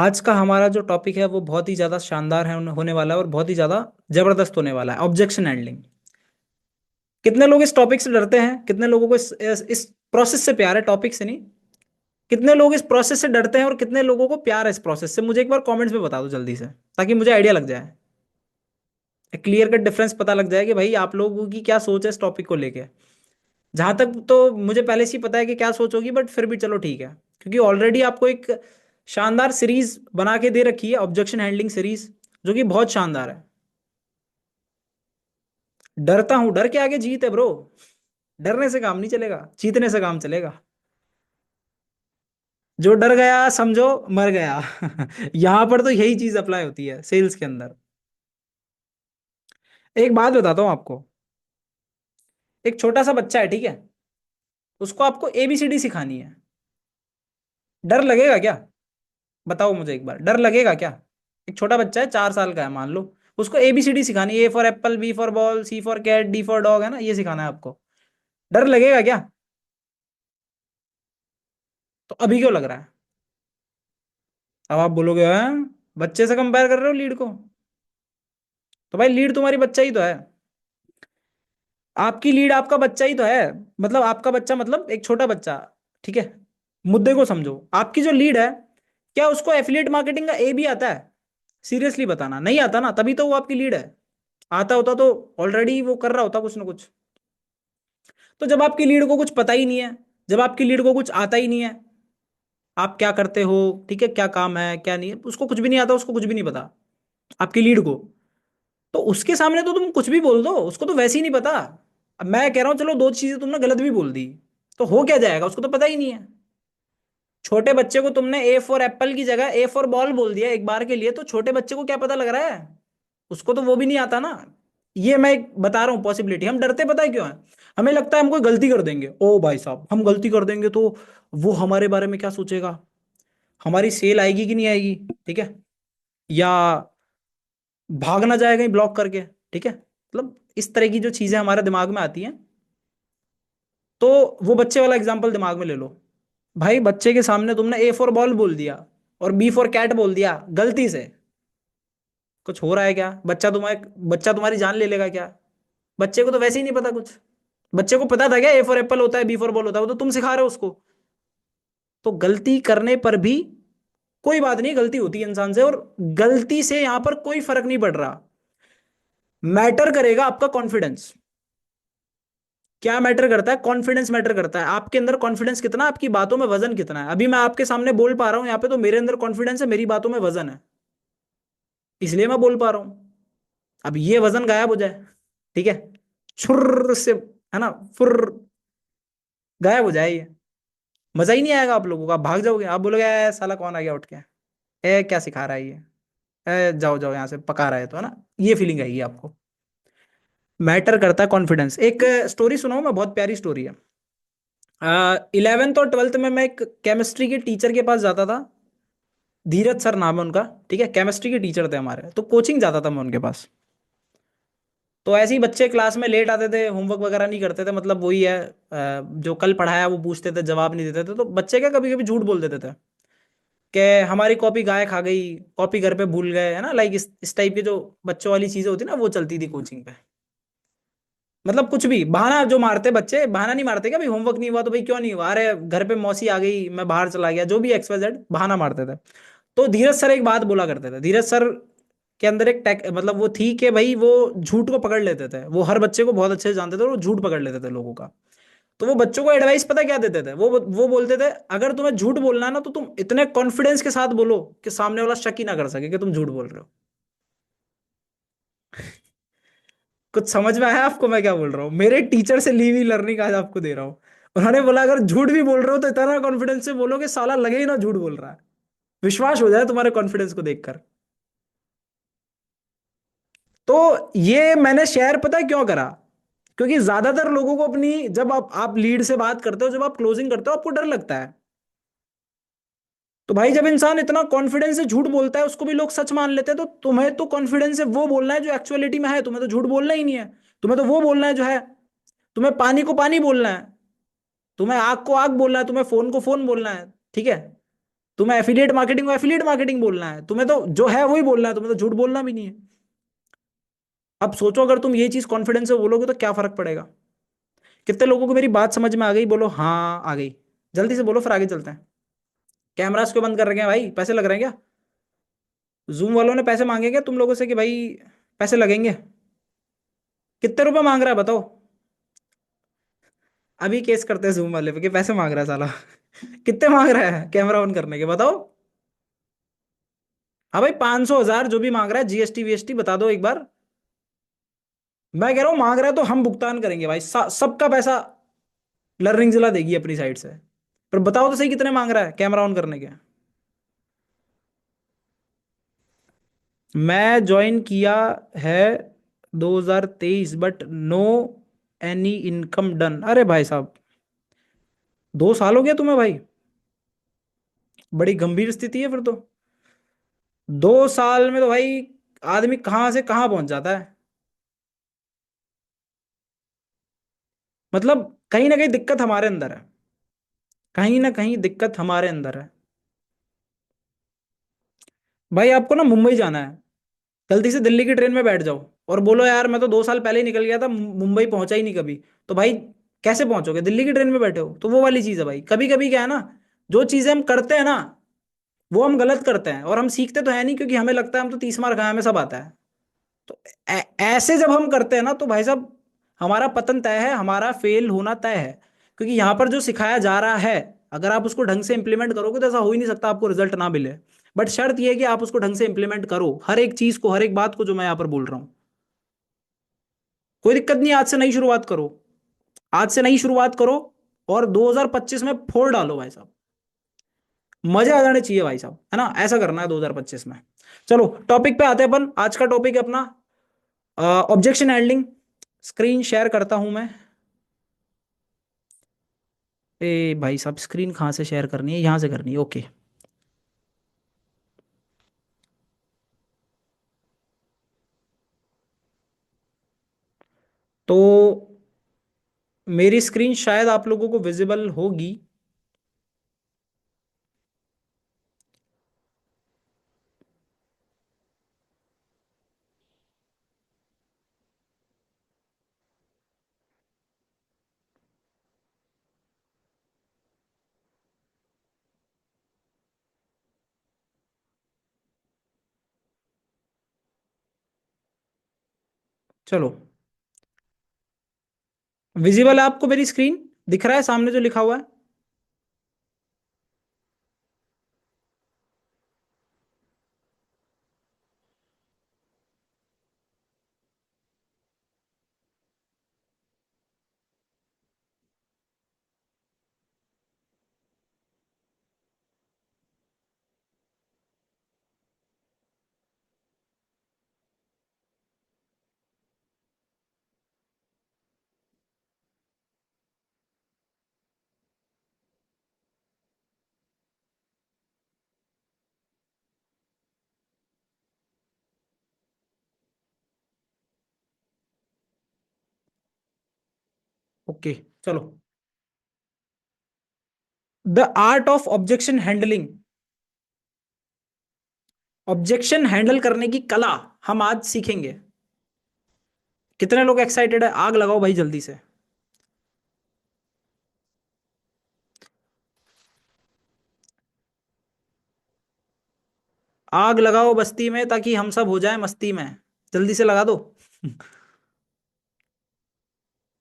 आज का हमारा जो टॉपिक है वो बहुत ही ज़्यादा शानदार है होने वाला है और बहुत ही ज़्यादा ज़बरदस्त होने वाला है। Objection handling. कितने लोग इस टॉपिक से डरते हैं? कितने लोगों को इस प्रोसेस से प्यार है, टॉपिक से नहीं। कितने लोग इस प्रोसेस से डरते हैं और कितने लोगों को प्यार है इस प्रोसेस से? मुझे एक बार कमेंट्स में बता दो जल्दी से, ताकि मुझे आइडिया लग जाए, एक क्लियर कट डिफरेंस पता लग जाए कि भाई आप लोगों की क्या सोच है इस टॉपिक को लेके। जहां तक तो मुझे पहले से ही पता है कि क्या सोच होगी, बट फिर भी चलो ठीक है, क्योंकि ऑलरेडी आपको एक शानदार सीरीज बना के दे रखी है, ऑब्जेक्शन हैंडलिंग सीरीज, जो कि बहुत शानदार है। डरता हूं, डर के आगे जीत है ब्रो। डरने से काम नहीं चलेगा, जीतने से काम चलेगा। जो डर गया समझो मर गया। यहां पर तो यही चीज अप्लाई होती है सेल्स के अंदर। एक बात बताता हूं आपको। एक छोटा सा बच्चा है, ठीक है, उसको आपको एबीसीडी सिखानी है। डर लगेगा क्या? बताओ मुझे एक बार, डर लगेगा क्या? एक छोटा बच्चा है, 4 साल का है मान लो, उसको एबीसीडी सिखानी है। A for apple, B for ball, C for cat, D for dog, है ना, ये सिखाना है आपको। डर लगेगा क्या? तो अभी क्यों लग रहा है? अब आप बोलोगे हैं, बच्चे से कंपेयर कर रहे हो लीड को। तो भाई लीड तुम्हारी बच्चा ही तो है। आपकी लीड आपका बच्चा ही तो है। मतलब आपका बच्चा मतलब एक छोटा बच्चा, ठीक है। मुद्दे को समझो, आपकी जो लीड है, क्या उसको एफिलिएट मार्केटिंग का ए भी आता है? सीरियसली बताना, नहीं आता ना, तभी तो वो आपकी लीड है। आता होता तो ऑलरेडी वो कर रहा होता कुछ ना कुछ। तो जब आपकी लीड को कुछ पता ही नहीं है, जब आपकी लीड को कुछ आता ही नहीं है, आप क्या करते हो, ठीक है, क्या काम है क्या नहीं है, उसको कुछ भी नहीं आता, उसको कुछ भी नहीं पता आपकी लीड को, तो उसके सामने तो तुम कुछ भी बोल दो, उसको तो वैसे ही नहीं पता। अब मैं कह रहा हूं चलो दो चीजें तुमने गलत भी बोल दी, तो हो क्या जाएगा, उसको तो पता ही नहीं है। छोटे बच्चे को तुमने ए फॉर एप्पल की जगह ए फॉर बॉल बोल दिया एक बार के लिए, तो छोटे बच्चे को क्या पता लग रहा है? उसको तो वो भी नहीं आता ना। ये मैं एक बता रहा हूं पॉसिबिलिटी। हम डरते पता है क्यों है? हमें लगता है हम कोई गलती कर देंगे, ओ भाई साहब हम गलती कर देंगे तो वो हमारे बारे में क्या सोचेगा, हमारी सेल आएगी कि नहीं आएगी, ठीक है, या भाग ना जाए कहीं ब्लॉक करके, ठीक है, मतलब इस तरह की जो चीजें हमारे दिमाग में आती हैं। तो वो बच्चे वाला एग्जांपल दिमाग में ले लो। भाई बच्चे के सामने तुमने ए फॉर बॉल बोल दिया और बी फॉर कैट बोल दिया गलती से, कुछ हो रहा है क्या? बच्चा तुम्हारी जान ले लेगा क्या? बच्चे को तो वैसे ही नहीं पता कुछ। बच्चे को पता था क्या ए फॉर एप्पल होता है, बी फॉर बॉल होता है? वो तो तुम सिखा रहे हो उसको। तो गलती करने पर भी कोई बात नहीं, गलती होती है इंसान से, और गलती से यहां पर कोई फर्क नहीं पड़ रहा। मैटर करेगा आपका कॉन्फिडेंस। क्या मैटर करता है? कॉन्फिडेंस मैटर करता है। आपके अंदर कॉन्फिडेंस कितना, आपकी बातों में वजन कितना है। अभी मैं आपके सामने बोल पा रहा हूं यहाँ पे, तो मेरे अंदर कॉन्फिडेंस है, मेरी बातों में वजन है, इसलिए मैं बोल पा रहा हूं। अब ये वजन गायब हो जाए, ठीक है, छुर से, है ना, फुर, गायब हो जाए ये, मजा ही नहीं आएगा आप लोगों को। आप भाग जाओगे, आप बोलोगे "ए, साला कौन आ गया उठ के, ए क्या सिखा रहा है ये, ए जाओ जाओ यहाँ से, पका रहा है तो", है ना, ये फीलिंग आएगी आपको। मैटर करता है कॉन्फिडेंस। एक स्टोरी सुनाऊं मैं, बहुत प्यारी स्टोरी है। 11th और 12th में मैं एक केमिस्ट्री के टीचर के पास जाता था। धीरज सर नाम है उनका, ठीक है, केमिस्ट्री के टीचर थे हमारे, तो कोचिंग जाता था मैं उनके पास। तो ऐसे ही बच्चे क्लास में लेट आते थे, होमवर्क वगैरह नहीं करते थे, मतलब वही है, जो कल पढ़ाया वो पूछते थे, जवाब नहीं देते थे। तो बच्चे क्या कभी कभी झूठ बोल देते थे कि हमारी कॉपी गाय खा गई, कॉपी घर पे भूल गए, है ना, लाइक इस टाइप की जो बच्चों वाली चीजें होती ना, वो चलती थी कोचिंग पे। मतलब कुछ भी बहाना जो मारते बच्चे, बहाना नहीं मारते क्या भाई, होमवर्क नहीं हुआ तो भाई क्यों नहीं हुआ, अरे घर पे मौसी आ गई, मैं बाहर चला गया, जो भी XYZ बहाना मारते थे। तो धीरज सर एक बात बोला करते थे। धीरज सर के अंदर एक टेक मतलब वो थी कि भाई वो झूठ को पकड़ लेते थे, वो हर बच्चे को बहुत अच्छे से जानते थे और वो झूठ पकड़ लेते थे लोगों का। तो वो बच्चों को एडवाइस पता क्या देते थे? वो बोलते थे अगर तुम्हें झूठ बोलना है ना, तो तुम इतने कॉन्फिडेंस के साथ बोलो कि सामने वाला शक ही ना कर सके कि तुम झूठ बोल रहे हो। कुछ समझ में आया आपको मैं क्या बोल रहा हूँ? मेरे टीचर से ली हुई लर्निंग आज आपको दे रहा हूँ। उन्होंने बोला अगर झूठ भी बोल रहे हो तो इतना कॉन्फिडेंस से बोलो कि साला लगे ही ना झूठ बोल रहा है, विश्वास हो जाए तुम्हारे कॉन्फिडेंस को देखकर। तो ये मैंने शेयर पता है क्यों करा? क्योंकि ज्यादातर लोगों को अपनी, जब आप लीड से बात करते हो, जब आप क्लोजिंग करते हो, आपको डर लगता है। तो भाई जब इंसान इतना कॉन्फिडेंस से झूठ बोलता है, उसको भी लोग सच मान लेते हैं, तो तुम्हें तो कॉन्फिडेंस से वो बोलना है जो एक्चुअलिटी में है, तुम्हें तो झूठ बोलना ही नहीं है। तुम्हें तो वो बोलना है जो है। तुम्हें पानी को पानी बोलना है, तुम्हें आग को आग बोलना है, तुम्हें फोन को फोन बोलना है, ठीक है। तुम्हें एफिलिएट मार्केटिंग को एफिलिएट मार्केटिंग बोलना है, तुम्हें तो जो है वही बोलना है, तुम्हें तो झूठ बोलना भी नहीं है। अब सोचो अगर तुम ये चीज कॉन्फिडेंस से बोलोगे तो क्या फर्क पड़ेगा। कितने लोगों को मेरी बात समझ में आ गई, बोलो हाँ आ गई। जल्दी से बोलो फिर आगे चलते हैं। कैमरास क्यों बंद कर रखे हैं भाई, पैसे लग रहे हैं क्या? जूम वालों ने पैसे मांगे क्या तुम लोगों से कि भाई पैसे लगेंगे? कितने रुपए मांग रहा है बताओ। अभी केस करते हैं जूम वाले पे कि पैसे मांग रहा है साला। कितने मांग रहा है कैमरा ऑन करने के, बताओ। हाँ भाई 500 1000 जो भी मांग रहा है, जीएसटी वीएसटी बता दो एक बार। मैं कह रहा हूँ मांग रहा है तो हम भुगतान करेंगे भाई, सबका पैसा लर्निंग जिला देगी अपनी साइड से। पर बताओ तो सही कितने मांग रहा है कैमरा ऑन करने के। मैं ज्वाइन किया है 2023 but no any income done. अरे भाई साहब 2 साल हो गया तुम्हें भाई, बड़ी गंभीर स्थिति है फिर तो। 2 साल में तो भाई आदमी कहाँ से कहाँ पहुंच जाता है। मतलब कहीं ना कहीं दिक्कत हमारे अंदर है, कहीं ना कहीं दिक्कत हमारे अंदर है। भाई आपको ना मुंबई जाना है, गलती से दिल्ली की ट्रेन में बैठ जाओ और बोलो यार मैं तो 2 साल पहले ही निकल गया था, मुंबई पहुंचा ही नहीं कभी। तो भाई कैसे पहुंचोगे, दिल्ली की ट्रेन में बैठे हो? तो वो वाली चीज है भाई, कभी कभी क्या है ना, जो चीजें हम करते हैं ना वो हम गलत करते हैं, और हम सीखते तो है नहीं, क्योंकि हमें लगता है हम तो 30 मार खाए हमें सब आता है। तो ऐसे जब हम करते हैं ना तो भाई साहब हमारा पतन तय है, हमारा फेल होना तय है। क्योंकि यहां पर जो सिखाया जा रहा है, अगर आप उसको ढंग से इंप्लीमेंट करोगे तो ऐसा हो ही नहीं सकता आपको रिजल्ट ना मिले। बट शर्त यह है कि आप उसको ढंग से इंप्लीमेंट करो, हर एक चीज को, हर एक बात को जो मैं यहां पर बोल रहा हूं। कोई दिक्कत नहीं, आज से नई शुरुआत करो, आज से नई शुरुआत करो, और 2025 में फोड़ डालो भाई साहब। मजे आ जाने चाहिए भाई साहब, है ना, ऐसा करना है 2025 में। चलो टॉपिक पे आते हैं अपन, आज का टॉपिक है अपना ऑब्जेक्शन हैंडलिंग। स्क्रीन शेयर करता हूं मैं। ए भाई साहब स्क्रीन कहाँ से शेयर करनी है, यहां से करनी है, ओके। तो मेरी स्क्रीन शायद आप लोगों को विजिबल होगी। चलो विजिबल है आपको मेरी स्क्रीन, दिख रहा है सामने जो लिखा हुआ है? ओके चलो। The art of objection handling, objection handle करने की कला हम आज सीखेंगे। कितने लोग एक्साइटेड है, आग लगाओ भाई जल्दी से। आग लगाओ बस्ती में ताकि हम सब हो जाए मस्ती में, जल्दी से लगा दो।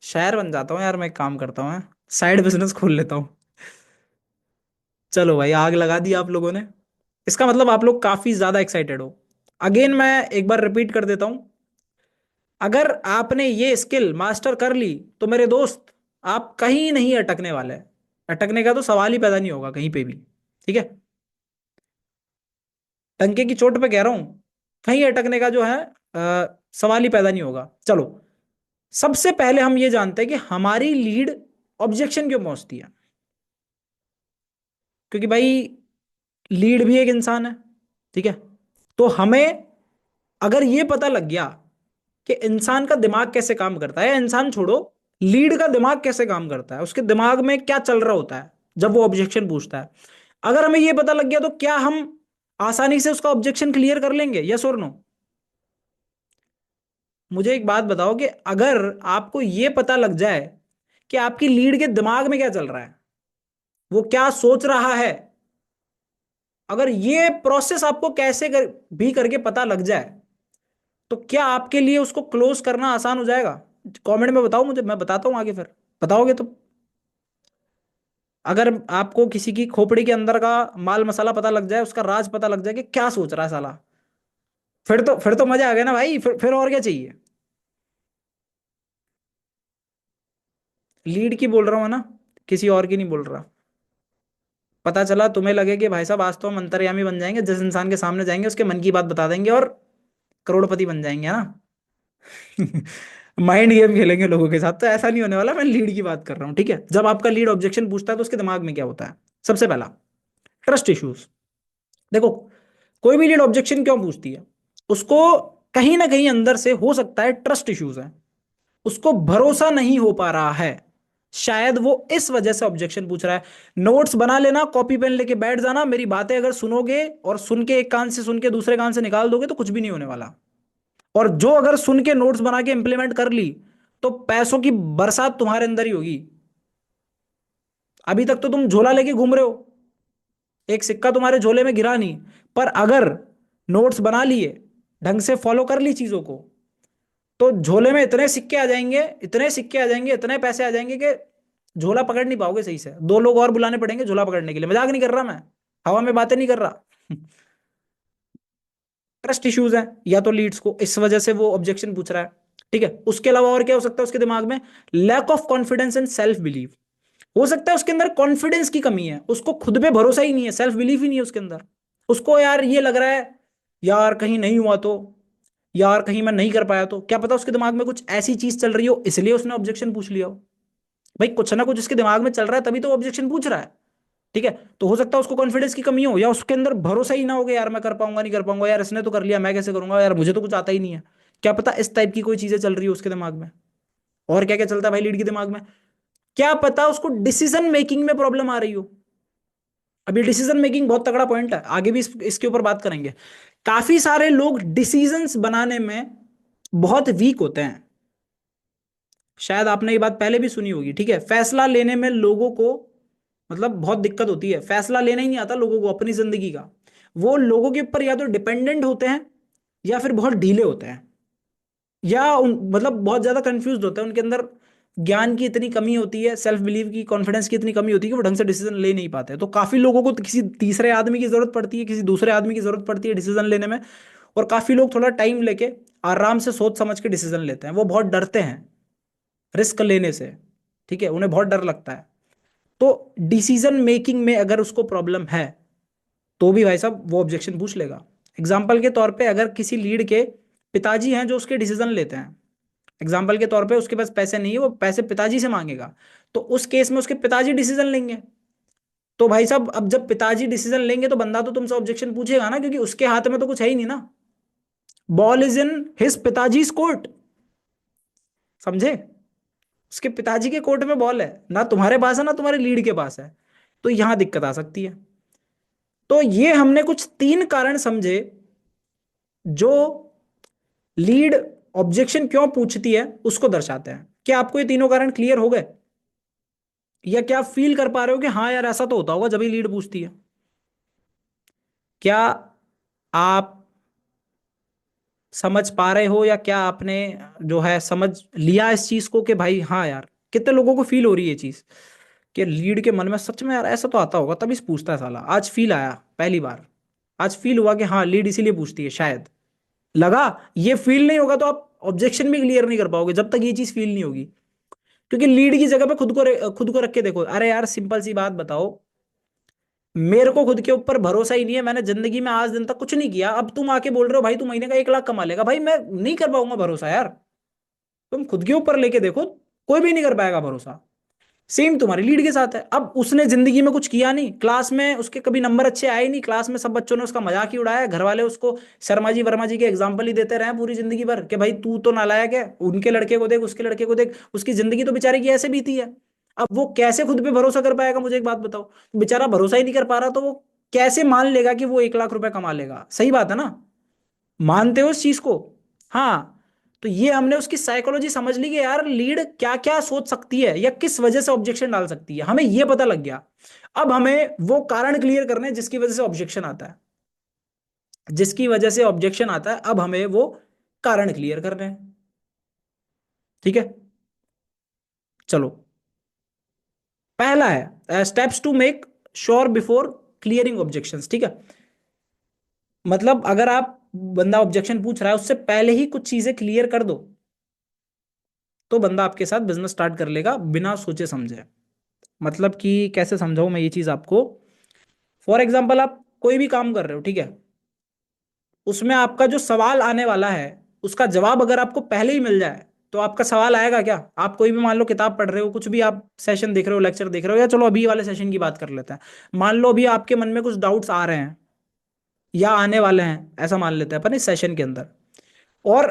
शायर बन जाता हूँ यार मैं, एक काम करता हूँ, साइड बिजनेस खोल लेता हूँ। चलो भाई आग लगा दी आप लोगों ने, इसका मतलब आप लोग काफी ज्यादा एक्साइटेड हो। अगेन मैं एक बार रिपीट कर देता हूं, अगर आपने ये स्किल मास्टर कर ली तो मेरे दोस्त आप कहीं नहीं अटकने वाले। अटकने का तो सवाल ही पैदा नहीं होगा कहीं पे भी, ठीक है। टंके की चोट पे कह रहा हूं, कहीं अटकने का जो है सवाल ही पैदा नहीं होगा। चलो सबसे पहले हम ये जानते हैं कि हमारी लीड ऑब्जेक्शन क्यों पहुंचती है। क्योंकि भाई लीड भी एक इंसान है, ठीक है। तो हमें अगर ये पता लग गया कि इंसान का दिमाग कैसे काम करता है, इंसान छोड़ो, लीड का दिमाग कैसे काम करता है, उसके दिमाग में क्या चल रहा होता है जब वो ऑब्जेक्शन पूछता है। अगर हमें ये पता लग गया तो क्या हम आसानी से उसका ऑब्जेक्शन क्लियर कर लेंगे? यस और नो? मुझे एक बात बताओ कि अगर आपको ये पता लग जाए कि आपकी लीड के दिमाग में क्या चल रहा है, वो क्या सोच रहा है, अगर ये प्रोसेस आपको कैसे भी करके पता लग जाए, तो क्या आपके लिए उसको क्लोज करना आसान हो जाएगा? कमेंट में बताओ मुझे, मैं बताता हूं आगे फिर। बताओगे तो? अगर आपको किसी की खोपड़ी के अंदर का माल मसाला पता लग जाए, उसका राज पता लग जाए कि क्या सोच रहा है साला, फिर तो मजा आ गया ना भाई, फिर और क्या चाहिए? लीड की बोल रहा हूँ ना, किसी और की नहीं बोल रहा। पता चला तुम्हें लगे कि भाई साहब आज तो हम अंतर्यामी बन जाएंगे, जिस इंसान के सामने जाएंगे उसके मन की बात बता देंगे और करोड़पति बन जाएंगे, है ना? माइंड गेम खेलेंगे लोगों के साथ, तो ऐसा नहीं होने वाला। मैं लीड की बात कर रहा हूँ, ठीक है? जब आपका लीड ऑब्जेक्शन पूछता है तो उसके दिमाग में क्या होता है? सबसे पहला, ट्रस्ट इश्यूज। देखो, कोई भी लीड ऑब्जेक्शन क्यों पूछती है? उसको कहीं ना कहीं अंदर से हो सकता है ट्रस्ट इश्यूज है, उसको भरोसा नहीं हो पा रहा है, शायद वो इस वजह से ऑब्जेक्शन पूछ रहा है। नोट्स बना लेना, कॉपी पेन लेके बैठ जाना, मेरी बातें अगर सुनोगे और सुन के एक कान से सुन के दूसरे कान से निकाल दोगे तो कुछ भी नहीं होने वाला। और जो अगर सुन के नोट्स बना के इंप्लीमेंट कर ली तो पैसों की बरसात तुम्हारे अंदर ही होगी। अभी तक तो तुम झोला लेके घूम रहे हो, एक सिक्का तुम्हारे झोले में गिरा नहीं, पर अगर नोट्स बना लिए, ढंग से फॉलो कर ली चीजों को, तो झोले में इतने सिक्के आ जाएंगे, इतने सिक्के आ जाएंगे, इतने पैसे आ जाएंगे कि झोला पकड़ नहीं पाओगे सही से। दो लोग और बुलाने पड़ेंगे झोला पकड़ने के लिए, मजाक नहीं कर रहा मैं, हवा में बातें नहीं कर रहा। ट्रस्ट इश्यूज हैं या तो लीड्स को, इस वजह से वो ऑब्जेक्शन पूछ रहा है, ठीक है? उसके अलावा और क्या हो सकता है उसके दिमाग में? Lack of confidence and self believe. हो सकता है उसके अंदर कॉन्फिडेंस की कमी है, उसको खुद पे भरोसा ही नहीं है, सेल्फ बिलीफ ही नहीं है उसके अंदर। उसको यार ये लग रहा है, यार कहीं नहीं हुआ तो, यार कहीं मैं नहीं कर पाया तो, क्या पता उसके दिमाग में कुछ ऐसी चीज चल रही हो इसलिए उसने ऑब्जेक्शन पूछ लिया हो। भाई कुछ ना कुछ इसके दिमाग में चल रहा है तभी तो ऑब्जेक्शन पूछ रहा है, ठीक है? तो हो सकता है उसको कॉन्फिडेंस की कमी हो, या उसके अंदर भरोसा ही ना हो कि यार मैं कर पाऊंगा नहीं कर पाऊंगा, यार इसने तो कर लिया मैं कैसे करूंगा, यार मुझे तो कुछ आता ही नहीं है। क्या पता इस टाइप की कोई चीजें चल रही हो उसके दिमाग में। और क्या क्या चलता है भाई लीड के दिमाग में? क्या पता उसको डिसीजन मेकिंग में प्रॉब्लम आ रही हो। अभी डिसीजन मेकिंग बहुत तगड़ा पॉइंट है, आगे भी इसके ऊपर बात करेंगे। काफी सारे लोग डिसीजंस बनाने में बहुत वीक होते हैं, शायद आपने ये बात पहले भी सुनी होगी, ठीक है? फैसला लेने में लोगों को मतलब बहुत दिक्कत होती है, फैसला लेना ही नहीं आता लोगों को अपनी जिंदगी का। वो लोगों के ऊपर या तो डिपेंडेंट होते हैं या फिर बहुत ढीले होते हैं, या मतलब बहुत ज्यादा कंफ्यूज होते हैं, उनके अंदर ज्ञान की इतनी कमी होती है, सेल्फ बिलीव की, कॉन्फिडेंस की इतनी कमी होती है कि वो ढंग से डिसीजन ले नहीं पाते। तो काफी लोगों को तो किसी तीसरे आदमी की जरूरत पड़ती है, किसी दूसरे आदमी की जरूरत पड़ती है डिसीजन लेने में। और काफी लोग थोड़ा टाइम लेके आराम से सोच समझ के डिसीजन लेते हैं, वो बहुत डरते हैं रिस्क लेने से, ठीक है? उन्हें बहुत डर लगता है। तो डिसीजन मेकिंग में अगर उसको प्रॉब्लम है तो भी भाई साहब वो ऑब्जेक्शन पूछ लेगा। एग्जाम्पल के तौर पे, अगर किसी लीड के पिताजी हैं जो उसके डिसीजन लेते हैं, एग्जाम्पल के तौर पे उसके पास पैसे नहीं है, वो पैसे पिताजी से मांगेगा, तो उस केस में उसके पिताजी डिसीजन लेंगे। तो भाई साहब अब जब पिताजी डिसीजन लेंगे तो बंदा तो तुमसे ऑब्जेक्शन पूछेगा ना, क्योंकि उसके हाथ में तो कुछ है ही नहीं ना। Ball is in his pitaji's court, समझे? उसके पिताजी के कोर्ट में बॉल है, ना तुम्हारे पास है ना तुम्हारे लीड के पास है। तो यहां दिक्कत आ सकती है। तो ये हमने कुछ तीन कारण समझे जो लीड ऑब्जेक्शन क्यों पूछती है उसको दर्शाते हैं। क्या आपको ये तीनों कारण क्लियर हो गए, या क्या आप फील कर पा रहे हो कि हाँ यार ऐसा तो होता होगा जब ही लीड पूछती है? क्या आप समझ पा रहे हो, या क्या आपने जो है समझ लिया इस चीज को कि भाई हाँ यार, कितने लोगों को फील हो रही है ये चीज कि लीड के मन में सच में यार ऐसा तो आता होगा तभी से पूछता है साला? आज फील आया पहली बार, आज फील हुआ कि हाँ लीड इसीलिए पूछती है शायद। लगा? ये फील नहीं होगा तो आप ऑब्जेक्शन भी क्लियर नहीं कर पाओगे जब तक ये चीज फील नहीं होगी। क्योंकि लीड की जगह पे खुद को रख के देखो। अरे यार सिंपल सी बात बताओ, मेरे को खुद के ऊपर भरोसा ही नहीं है, मैंने जिंदगी में आज दिन तक कुछ नहीं किया, अब तुम आके बोल रहे हो भाई तू महीने का 1 लाख कमा लेगा, भाई मैं नहीं कर पाऊंगा भरोसा यार। तुम खुद के ऊपर लेके देखो, कोई भी नहीं कर पाएगा भरोसा। सेम तुम्हारी लीड के साथ है। अब उसने जिंदगी में कुछ किया नहीं, क्लास में उसके कभी नंबर अच्छे आए नहीं, क्लास में सब बच्चों ने उसका मजाक ही उड़ाया, घर वाले उसको शर्मा जी वर्मा जी के एग्जाम्पल ही देते रहे पूरी जिंदगी भर कि भाई तू तो नालायक है, उनके लड़के को देख, उसके लड़के को देख, उसकी जिंदगी तो बेचारे की ऐसे बीती है। अब वो कैसे खुद पे भरोसा कर पाएगा, मुझे एक बात बताओ। बेचारा भरोसा ही नहीं कर पा रहा, तो वो कैसे मान लेगा कि वो 1 लाख रुपए कमा लेगा? सही बात है ना? मानते हो इस चीज को? हाँ। तो ये हमने उसकी साइकोलॉजी समझ ली कि यार लीड क्या क्या सोच सकती है या किस वजह से ऑब्जेक्शन डाल सकती है, हमें ये पता लग गया। अब हमें वो कारण क्लियर करने हैं जिसकी वजह से ऑब्जेक्शन आता है। जिसकी वजह से ऑब्जेक्शन आता है, अब हमें वो कारण क्लियर करने हैं। ठीक है, चलो। पहला है steps to make sure before clearing objections. ठीक है, मतलब अगर आप, बंदा ऑब्जेक्शन पूछ रहा है, उससे पहले ही कुछ चीजें क्लियर कर दो, तो बंदा आपके साथ बिजनेस स्टार्ट कर लेगा बिना सोचे समझे। मतलब कि कैसे समझाऊं मैं ये चीज आपको। फॉर एग्जाम्पल, आप कोई भी काम कर रहे हो, ठीक है, उसमें आपका जो सवाल आने वाला है, उसका जवाब अगर आपको पहले ही मिल जाए, तो आपका सवाल आएगा क्या? आप कोई भी मान लो किताब पढ़ रहे हो, कुछ भी आप सेशन देख रहे हो, लेक्चर देख रहे हो, या चलो अभी वाले सेशन की बात कर लेते हैं। मान लो अभी आपके मन में कुछ डाउट्स आ रहे हैं या आने वाले हैं, ऐसा मान लेते हैं अपन इस सेशन के अंदर। और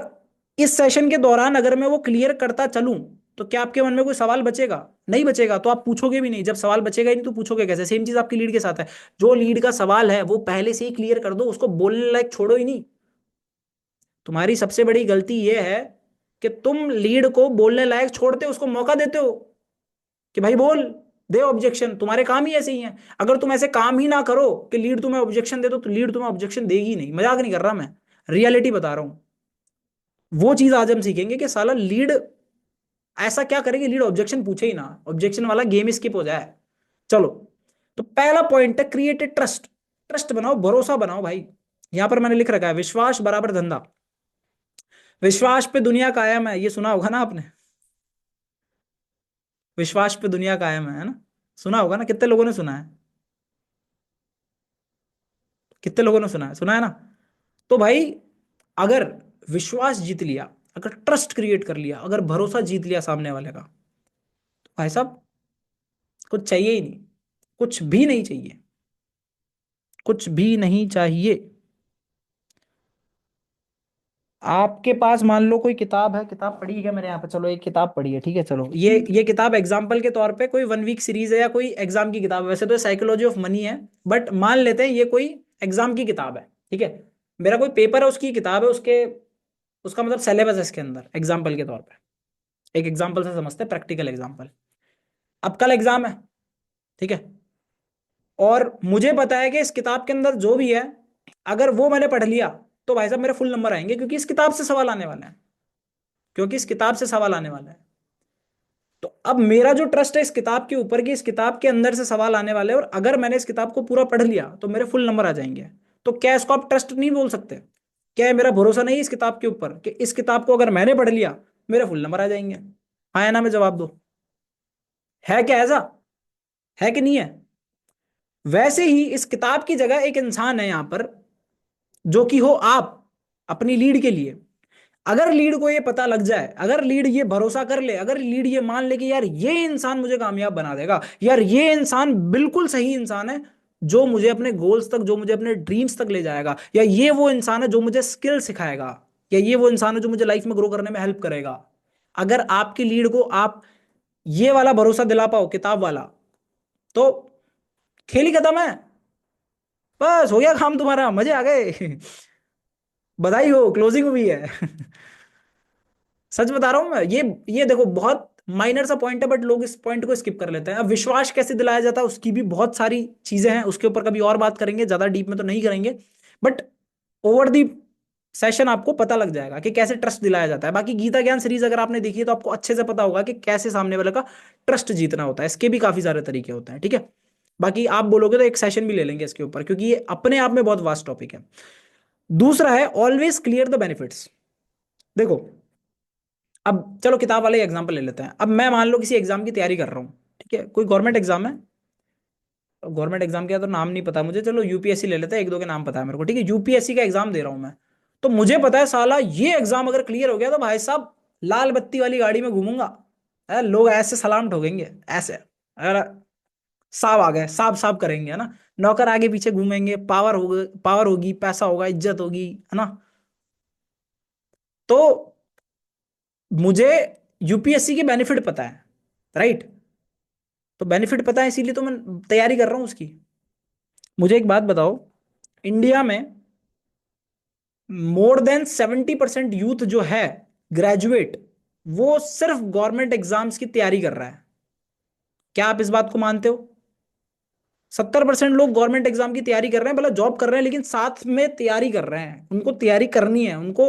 इस सेशन के दौरान अगर मैं वो क्लियर करता चलूं, तो क्या आपके मन में कोई सवाल बचेगा? नहीं बचेगा, तो आप पूछोगे भी नहीं। जब सवाल बचेगा ही नहीं तो पूछोगे कैसे? सेम चीज आपकी लीड के साथ है। जो लीड का सवाल है वो पहले से ही क्लियर कर दो, उसको बोलने लायक छोड़ो ही नहीं। तुम्हारी सबसे बड़ी गलती ये है कि तुम लीड को बोलने लायक छोड़ते हो, उसको मौका देते हो कि भाई बोल, दे ऑब्जेक्शन। तुम्हारे काम ही ऐसे ही हैं। अगर तुम ऐसे काम ही ना करो कि लीड तुम्हें ऑब्जेक्शन दे दो, तो लीड तुम्हें ऑब्जेक्शन देगी ही नहीं। मजाक नहीं कर रहा मैं, रियलिटी बता रहा हूं। वो चीज आज हम सीखेंगे कि साला लीड ऐसा क्या करेगी, लीड ऑब्जेक्शन पूछे ही ना, ऑब्जेक्शन वाला गेम स्किप हो जाए। चलो, तो पहला पॉइंट है क्रिएट ट्रस्ट। ट्रस्ट बनाओ, भरोसा बनाओ भाई। यहां पर मैंने लिख रखा है विश्वास बराबर धंधा। विश्वास पे दुनिया कायम है, ये सुना होगा ना आपने? विश्वास पे दुनिया कायम है ना? सुना होगा ना? कितने लोगों ने सुना है? कितने लोगों ने सुना है ना? तो भाई, अगर विश्वास जीत लिया, अगर ट्रस्ट क्रिएट कर लिया, अगर भरोसा जीत लिया सामने वाले का, तो भाई साहब कुछ चाहिए ही नहीं। कुछ भी नहीं चाहिए। कुछ भी नहीं चाहिए। आपके पास मान लो कोई किताब है, किताब पढ़ी है क्या मेरे यहाँ पे? चलो एक किताब पढ़ी है, ठीक है, चलो ये किताब एग्जाम्पल के तौर पे कोई 1 वीक सीरीज है या कोई एग्जाम की किताब है। वैसे तो साइकोलॉजी ऑफ मनी है, बट मान लेते हैं ये कोई एग्जाम की किताब है। ठीक है, मेरा कोई पेपर है, उसकी किताब है, उसके उसका मतलब सिलेबस है इसके अंदर, एग्जाम्पल के तौर पे। एक एग्जाम्पल से समझते हैं, प्रैक्टिकल एग्जाम्पल। अब कल एग्जाम है, ठीक है, और मुझे पता है कि इस किताब के अंदर जो भी है, अगर वो मैंने पढ़ लिया, तो भाई साहब मेरे फुल नंबर आएंगे, क्योंकि इस किताब से सवाल आने वाला है। क्योंकि इस किताब से सवाल आने वाला है। तो अब मेरा जो ट्रस्ट है इस किताब के ऊपर, कि इस किताब के अंदर से सवाल आने वाले हैं, और अगर मैंने इस किताब को पूरा पढ़ लिया तो मेरे फुल नंबर आ जाएंगे। तो क्या इसको आप ट्रस्ट नहीं बोल सकते? क्या है, मेरा भरोसा नहीं है इस किताब के ऊपर कि इस किताब को अगर मैंने पढ़ लिया, मेरे फुल नंबर आ जाएंगे? हाँ या ना में जवाब दो। है क्या ऐसा? है कि नहीं है? वैसे ही इस किताब की जगह एक इंसान है यहां पर, जो कि हो आप, अपनी लीड के लिए। अगर लीड को ये पता लग जाए, अगर लीड ये भरोसा कर ले, अगर लीड ये मान ले कि यार ये इंसान मुझे कामयाब बना देगा, यार ये इंसान बिल्कुल सही इंसान है जो मुझे अपने गोल्स तक, जो मुझे अपने ड्रीम्स तक ले जाएगा, या ये वो इंसान है जो मुझे स्किल सिखाएगा, या ये वो इंसान है जो मुझे लाइफ में ग्रो करने में हेल्प करेगा। अगर आपकी लीड को आप ये वाला भरोसा दिला पाओ, किताब वाला, तो खेल ही खत्म है। बस हो गया काम तुम्हारा, मजे आ गए। बधाई हो, क्लोजिंग हुई है। सच बता रहा हूं मैं। ये देखो, बहुत माइनर सा पॉइंट है, बट लोग इस पॉइंट को स्किप कर लेते हैं। अब विश्वास कैसे दिलाया जाता है, उसकी भी बहुत सारी चीजें हैं, उसके ऊपर कभी और बात करेंगे, ज्यादा डीप में तो नहीं करेंगे। बट ओवर दी सेशन आपको पता लग जाएगा कि कैसे ट्रस्ट दिलाया जाता है। बाकी गीता ज्ञान सीरीज अगर आपने देखी है, तो आपको अच्छे से पता होगा कि कैसे सामने वाले का ट्रस्ट जीतना होता है। इसके भी काफी सारे तरीके होते हैं, ठीक है। बाकी आप बोलोगे तो एक सेशन भी ले लेंगे इसके ऊपर, क्योंकि ये अपने आप में बहुत वास्ट टॉपिक है। दूसरा है ऑलवेज क्लियर द बेनिफिट्स। देखो, अब चलो किताब वाले एग्जाम्पल ले लेते हैं। अब मैं मान लो किसी एग्जाम की तैयारी कर रहा हूँ, ठीक है, कोई गवर्नमेंट एग्जाम है। गवर्नमेंट एग्जाम का तो नाम नहीं पता मुझे, चलो यूपीएससी ले लेते हैं, एक दो के नाम पता है मेरे को, ठीक है, यूपीएससी का एग्जाम दे रहा हूँ मैं। तो मुझे पता है साला ये एग्जाम अगर क्लियर हो गया, तो भाई साहब लाल बत्ती वाली गाड़ी में घूमूंगा। लोग ऐसे सलाम ठोकेंगे, ऐसे, अगर साहब आ गए, साहब साहब करेंगे, है ना। नौकर आगे पीछे घूमेंगे, पावर होगा, पावर होगी, पैसा होगा, इज्जत होगी, है ना। तो मुझे यूपीएससी के बेनिफिट पता है, राइट। तो बेनिफिट पता है, इसीलिए तो मैं तैयारी कर रहा हूँ उसकी। मुझे एक बात बताओ, इंडिया में मोर देन 70% यूथ जो है ग्रेजुएट, वो सिर्फ गवर्नमेंट एग्जाम्स की तैयारी कर रहा है। क्या आप इस बात को मानते हो? 70% लोग गवर्नमेंट एग्जाम की तैयारी कर रहे हैं, भला जॉब कर रहे हैं लेकिन साथ में तैयारी कर रहे हैं, उनको तैयारी करनी है, उनको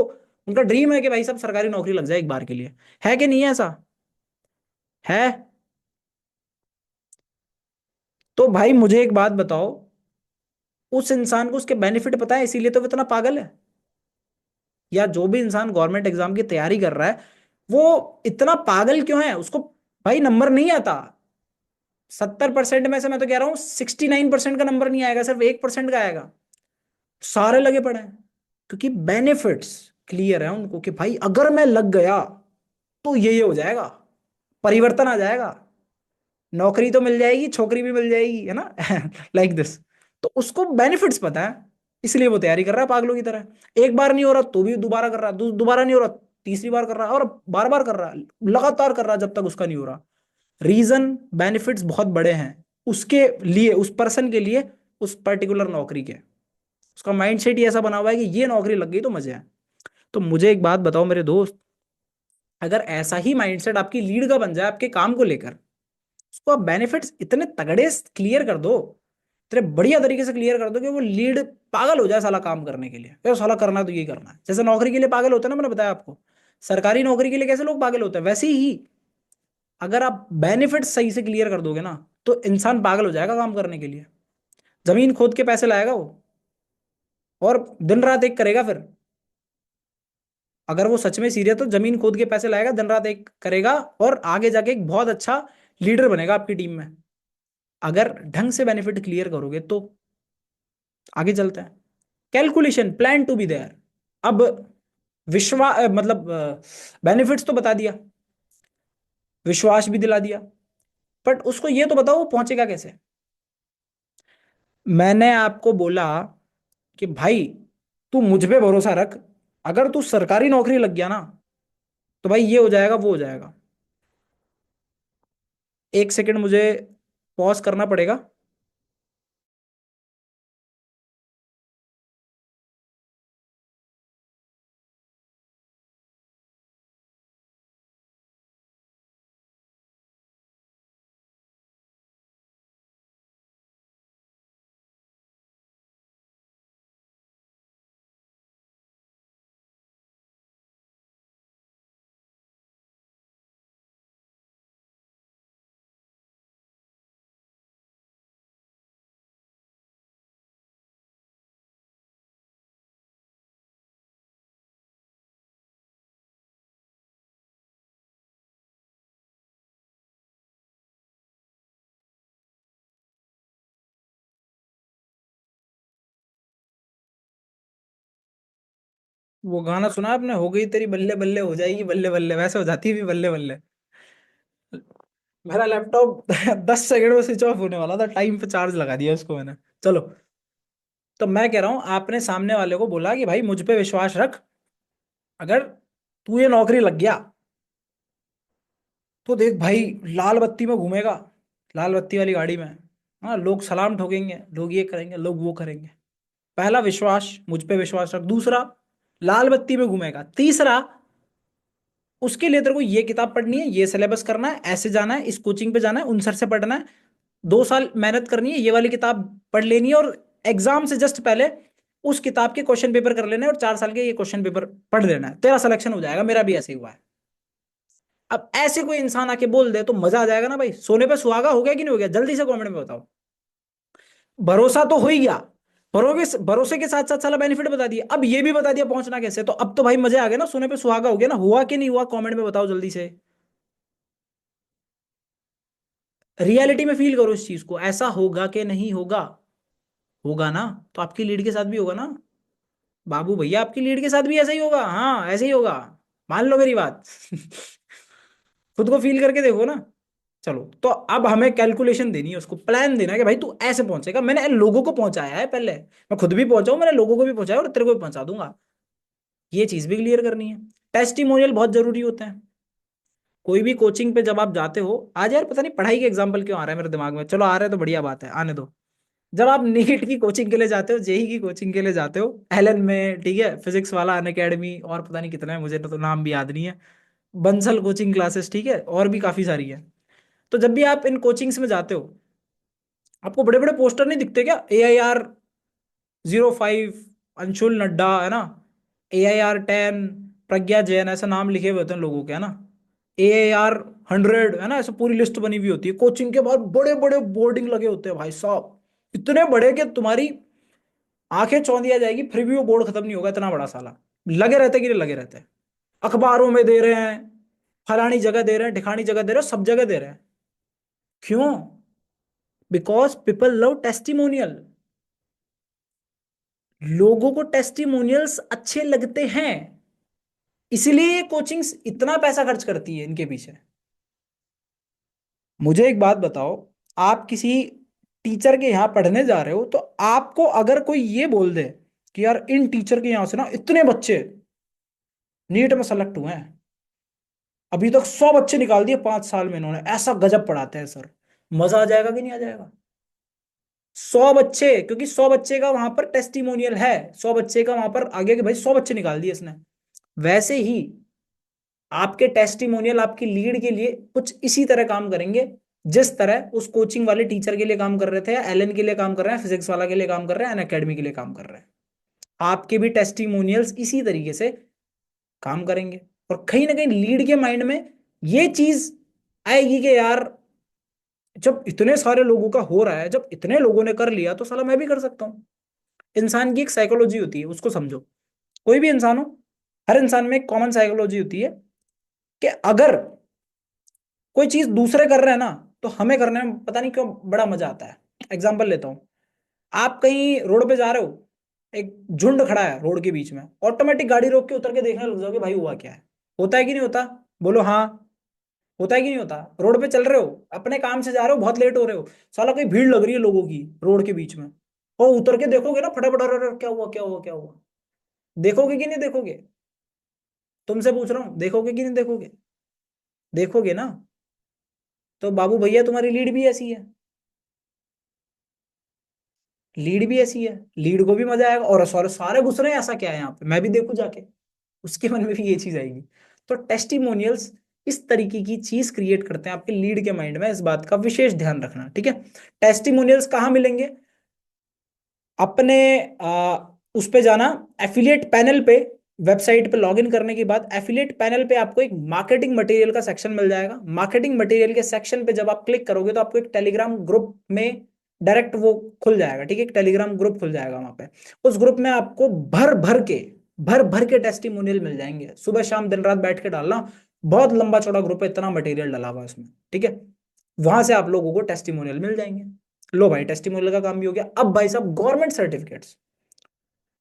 उनका ड्रीम है कि भाई सब सरकारी नौकरी लग जाए एक बार के लिए। है कि नहीं है ऐसा? है। तो भाई मुझे एक बात बताओ, उस इंसान को उसके बेनिफिट पता है, इसीलिए तो वो इतना पागल है। या जो भी इंसान गवर्नमेंट एग्जाम की तैयारी कर रहा है, वो इतना पागल क्यों है? उसको भाई नंबर नहीं आता। 70% में से मैं तो कह रहा हूं 69% का नंबर नहीं आएगा, सिर्फ 1% का आएगा। सारे लगे पड़े हैं, क्योंकि बेनिफिट्स क्लियर है उनको कि भाई अगर मैं लग गया तो ये हो जाएगा, परिवर्तन आ जाएगा, नौकरी तो मिल जाएगी, छोकरी भी मिल जाएगी, है ना? Like this. तो उसको बेनिफिट्स पता है, इसलिए वो तैयारी कर रहा है पागलों की तरह। एक बार नहीं हो रहा तो भी दोबारा कर रहा है, दोबारा नहीं हो रहा तीसरी बार कर रहा है, और बार बार कर रहा है, लगातार कर रहा है जब तक उसका नहीं हो रहा। रीजन, बेनिफिट्स बहुत बड़े हैं उसके लिए, उस पर्सन के लिए, उस पर्टिकुलर नौकरी के। उसका माइंडसेट ही ऐसा बना हुआ है कि ये नौकरी लग गई तो मजे हैं। तो मुझे एक बात बताओ मेरे दोस्त, अगर ऐसा ही माइंडसेट आपकी लीड का बन जाए आपके काम को लेकर, उसको आप बेनिफिट्स इतने तगड़े क्लियर कर दो, इतने बढ़िया तरीके से क्लियर कर दो कि वो लीड पागल हो जाए साला काम करने के लिए, यार साला करना है तो यही करना है। जैसे नौकरी के लिए पागल होते हैं ना, मैंने बताया आपको, सरकारी नौकरी के लिए कैसे लोग पागल होते हैं, वैसे ही अगर आप बेनिफिट्स सही से क्लियर कर दोगे ना, तो इंसान पागल हो जाएगा काम करने के लिए। जमीन खोद के पैसे लाएगा वो, और दिन रात एक करेगा फिर। अगर वो सच में सीरियस तो जमीन खोद के पैसे लाएगा, दिन रात एक करेगा, और आगे जाके एक बहुत अच्छा लीडर बनेगा आपकी टीम में। अगर ढंग से बेनिफिट क्लियर करोगे तो आगे चलते हैं। Calculation plan to be there. अब मतलब बेनिफिट्स तो बता दिया, विश्वास भी दिला दिया, बट उसको ये तो बताओ वो पहुंचेगा कैसे। मैंने आपको बोला कि भाई तू मुझ पे भरोसा रख, अगर तू सरकारी नौकरी लग गया ना, तो भाई ये हो जाएगा वो हो जाएगा। एक सेकंड मुझे पॉज करना पड़ेगा। वो गाना सुना आपने, हो गई तेरी बल्ले बल्ले हो जाएगी बल्ले बल्ले, वैसे हो जाती है भी बल्ले बल्ले। मेरा लैपटॉप 10 सेकंड में स्विच ऑफ होने वाला था, टाइम पे चार्ज लगा दिया उसको मैंने। चलो, तो मैं कह रहा हूं, आपने सामने वाले को बोला कि भाई मुझ पे विश्वास रख, अगर तू ये नौकरी लग गया तो देख भाई, लाल बत्ती में घूमेगा, लाल बत्ती वाली गाड़ी में। हाँ, लोग सलाम ठोकेंगे, लोग ये करेंगे, लोग वो करेंगे। पहला, विश्वास, मुझ पे विश्वास रख। दूसरा, लाल बत्ती में घूमेगा। तीसरा, उसके लिए तेरे को ये किताब पढ़नी है, ये सिलेबस करना है, ऐसे जाना है, इस कोचिंग पे जाना है, उन सर से पढ़ना है, 2 साल मेहनत करनी है, ये वाली किताब पढ़ लेनी है, और एग्जाम से जस्ट पहले उस किताब के क्वेश्चन पेपर कर लेना है, और 4 साल के ये क्वेश्चन पेपर पढ़ लेना है, तेरा सिलेक्शन हो जाएगा। मेरा भी ऐसे ही हुआ है। अब ऐसे कोई इंसान आके बोल दे तो मजा आ जाएगा ना भाई। सोने पे सुहागा हो गया कि नहीं हो गया? जल्दी से कमेंट में बताओ। भरोसा तो हो ही गया, भरोसे भरोसे के साथ साथ साला बेनिफिट बता दिया, अब ये भी बता दिया पहुंचना कैसे, तो अब तो भाई मजे आ गए ना, सोने पे सुहागा हो गया ना। हुआ कि नहीं हुआ, कमेंट में बताओ जल्दी से। रियलिटी में फील करो इस चीज को, ऐसा होगा कि नहीं होगा? होगा ना? तो आपकी लीड के साथ भी होगा ना बाबू भैया, आपकी लीड के साथ भी ऐसा ही होगा। हाँ, ऐसे ही होगा, मान लो मेरी बात। खुद को फील करके देखो ना। चलो, तो अब हमें कैलकुलेशन देनी है, उसको प्लान देना है कि भाई तू ऐसे पहुंचेगा। मैंने लोगों को पहुंचाया है पहले, मैं खुद भी पहुंचा हूं, मैंने लोगों को भी पहुंचाया और तेरे को भी पहुंचा दूंगा। ये चीज भी क्लियर करनी है। टेस्टिमोनियल बहुत जरूरी होते हैं। कोई भी कोचिंग पे जब आप जाते हो, आज यार पता नहीं पढ़ाई के एग्जाम्पल क्यों आ रहा है मेरे दिमाग में, चलो आ रहा है तो बढ़िया बात है, आने दो। जब आप नीट की कोचिंग के लिए जाते हो, जेई की कोचिंग के लिए जाते हो, एलन में, ठीक है, फिजिक्स वाला अन अकेडमी, और पता नहीं कितना है, मुझे तो नाम भी याद नहीं है, बंसल कोचिंग क्लासेस, ठीक है, और भी काफी सारी है। तो जब भी आप इन कोचिंग्स में जाते हो, आपको बड़े बड़े पोस्टर नहीं दिखते क्या? AIR 05, अंशुल नड्डा, है ना, AIR 10, प्रज्ञा जैन, ऐसा नाम लिखे हुए होते हैं लोगों के, है ना, AIR 100, है ना, ऐसे पूरी लिस्ट बनी हुई होती है। कोचिंग के बाद बड़े बड़े बोर्डिंग लगे होते हैं भाई साहब, इतने बड़े कि तुम्हारी आंखें चौंधिया जाएगी, फिर भी वो बोर्ड खत्म नहीं होगा, इतना बड़ा साला। लगे रहते कि नहीं लगे रहते, अखबारों में दे रहे हैं, फलानी जगह दे रहे हैं, ढिकानी जगह दे रहे हैं, सब जगह दे रहे हैं। क्यों? Because people love testimonial. लोगों को टेस्टिमोनियल्स अच्छे लगते हैं, इसीलिए ये कोचिंग्स इतना पैसा खर्च करती है इनके पीछे। मुझे एक बात बताओ, आप किसी टीचर के यहाँ पढ़ने जा रहे हो, तो आपको अगर कोई ये बोल दे कि यार इन टीचर के यहाँ से ना इतने बच्चे नीट में सेलेक्ट हुए हैं, अभी तक 100 बच्चे निकाल दिए 5 साल में इन्होंने, ऐसा गजब पढ़ाते हैं सर, मजा आ जाएगा कि नहीं आ जाएगा? 100 बच्चे, क्योंकि 100 बच्चे का वहां पर टेस्टिमोनियल है, 100 बच्चे का वहां पर आगे के भाई 100 बच्चे निकाल दिए इसने। वैसे ही आपके टेस्टिमोनियल आपकी लीड के लिए कुछ इसी तरह काम करेंगे, जिस तरह उस कोचिंग वाले टीचर के लिए काम कर रहे थे, या एलन के लिए काम कर रहे हैं, फिजिक्स वाला के लिए काम कर रहे हैं, एन अकेडमी के लिए काम कर रहे हैं। आपके भी टेस्टिमोनियल्स इसी तरीके से काम करेंगे। और कहीं ना कहीं लीड के माइंड में ये चीज आएगी कि यार जब इतने सारे लोगों का हो रहा है, जब इतने लोगों ने कर लिया, तो साला मैं भी कर सकता हूँ। इंसान की एक साइकोलॉजी होती है, उसको समझो। कोई भी इंसान हो, हर इंसान में एक कॉमन साइकोलॉजी होती है कि अगर कोई चीज दूसरे कर रहे हैं ना, तो हमें करने में पता नहीं क्यों बड़ा मजा आता है। एग्जाम्पल लेता हूँ, आप कहीं रोड पे जा रहे हो, एक झुंड खड़ा है रोड के बीच में, ऑटोमेटिक गाड़ी रोक के उतर के देखने लग जाओगे भाई हुआ क्या है। होता है कि नहीं होता? बोलो हाँ। होता है कि नहीं होता? रोड पे चल रहे हो, अपने काम से जा रहे हो, बहुत लेट हो रहे हो, साला कोई भीड़ लग रही है लोगों की रोड के बीच में, और उतर के देखोगे ना फटाफट, अरे अरे, क्या हुआ क्या हुआ क्या हुआ? देखोगे कि नहीं देखोगे? तुमसे पूछ रहा हूँ, देखोगे कि नहीं देखोगे? देखोगे ना? तो बाबू भैया तुम्हारी लीड भी ऐसी है, लीड भी ऐसी है, लीड को भी मजा आएगा, और सारे सारे घुस रहे हैं, ऐसा क्या है यहाँ पे, मैं भी देखूं जाके, उसके मन में भी ये चीज आएगी। तो टेस्टिमोनियल्स इस तरीके की चीज क्रिएट करते हैं आपके लीड के माइंड में, इस बात का विशेष ध्यान रखना, ठीक है। टेस्टिमोनियल्स कहाँ मिलेंगे? अपने उस पे जाना, एफिलिएट पैनल पे, वेबसाइट पे लॉगिन करने के बाद एफिलिएट पैनल पे आपको एक मार्केटिंग मटेरियल का सेक्शन मिल जाएगा। मार्केटिंग मटेरियल के सेक्शन पे जब आप क्लिक करोगे, तो आपको एक टेलीग्राम ग्रुप में डायरेक्ट वो खुल जाएगा, ठीक है, एक टेलीग्राम ग्रुप खुल जाएगा वहां पे। उस ग्रुप में आपको भर भर के टेस्टिमोनियल मिल जाएंगे, सुबह शाम दिन रात बैठ के डालना, बहुत लंबा चौड़ा ग्रुप है, इतना मटेरियल डाला हुआ है उसमें, ठीक है। वहां से आप लोगों को टेस्टिमोनियल मिल जाएंगे। लो भाई, टेस्टिमोनियल का काम भी हो गया। अब भाई साहब, गवर्नमेंट सर्टिफिकेट्स,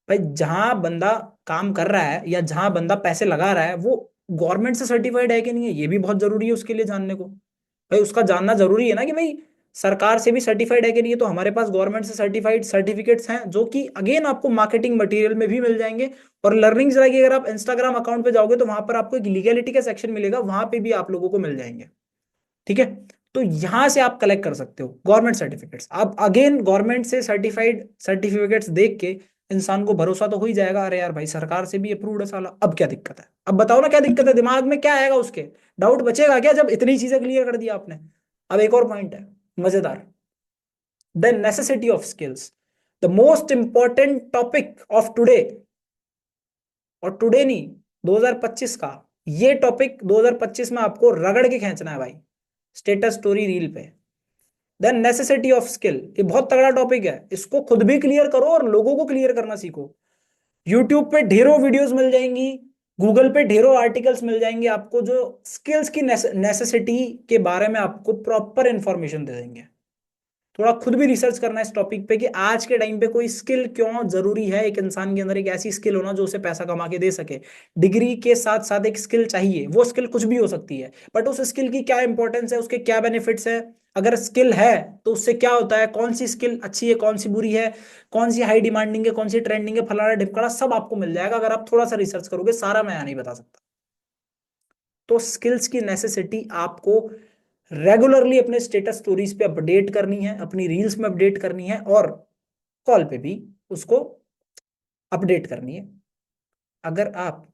भाई जहां बंदा काम कर रहा है या जहां बंदा पैसे लगा रहा है, वो गवर्नमेंट से सर्टिफाइड है कि नहीं है, ये भी बहुत जरूरी है उसके लिए जानने को। भाई उसका जानना जरूरी है ना कि भाई सरकार से भी सर्टिफाइड है कि नहीं है। तो हमारे पास गवर्नमेंट से सर्टिफाइड सर्टिफिकेट्स हैं, जो कि अगेन आपको मार्केटिंग मटेरियल में भी मिल जाएंगे। और लर्निंग जरा की अगर आप इंस्टाग्राम अकाउंट पे जाओगे, तो वहां पर आपको एक लीगैलिटी का सेक्शन मिलेगा, वहां पे भी आप लोगों को मिल जाएंगे, ठीक है। तो यहां से आप कलेक्ट कर सकते हो गवर्नमेंट सर्टिफिकेट्स। अब अगेन गवर्नमेंट से सर्टिफाइड सर्टिफिकेट्स देख के इंसान को भरोसा तो हो ही जाएगा, अरे यार भाई सरकार से भी अप्रूव्ड है साला, अब क्या दिक्कत है? अब बताओ ना क्या दिक्कत है, दिमाग में क्या आएगा उसके? डाउट बचेगा क्या जब इतनी चीजें क्लियर कर दी आपने? अब एक और पॉइंट है मजेदार, the necessity of skills, the most important topic of today. और टुडे नहीं, 2025 का ये टॉपिक 2025 में आपको रगड़ के खींचना है भाई, स्टेटस स्टोरी रील पे। द नेसेसिटी ऑफ स्किल, ये बहुत तगड़ा टॉपिक है, इसको खुद भी क्लियर करो और लोगों को क्लियर करना सीखो। यूट्यूब पे ढेरों वीडियोस मिल जाएंगी, गूगल पे ढेरों आर्टिकल्स मिल जाएंगे आपको, जो स्किल्स की नेसेसिटी के बारे में आपको प्रॉपर इंफॉर्मेशन दे देंगे। थोड़ा खुद भी रिसर्च करना है इस टॉपिक पे कि आज के टाइम पे कोई स्किल क्यों जरूरी है, एक इंसान के अंदर एक ऐसी स्किल होना जो उसे पैसा कमा के दे सके। डिग्री के साथ साथ एक स्किल चाहिए, वो स्किल कुछ भी हो सकती है, बट उस स्किल की क्या इंपॉर्टेंस है, उसके क्या बेनिफिट्स है, अगर स्किल है तो उससे क्या होता है, कौन सी स्किल अच्छी है, कौन सी बुरी है, कौन सी हाई डिमांडिंग है, कौन सी ट्रेंडिंग है, फलाना ढिपकाना सब आपको मिल जाएगा अगर आप थोड़ा सा रिसर्च करोगे, सारा मैं यहाँ नहीं बता सकता। तो स्किल्स की नेसेसिटी आपको रेगुलरली अपने स्टेटस स्टोरीज पे अपडेट करनी है, अपनी रील्स में अपडेट करनी है, और कॉल पे भी उसको अपडेट करनी है। अगर आप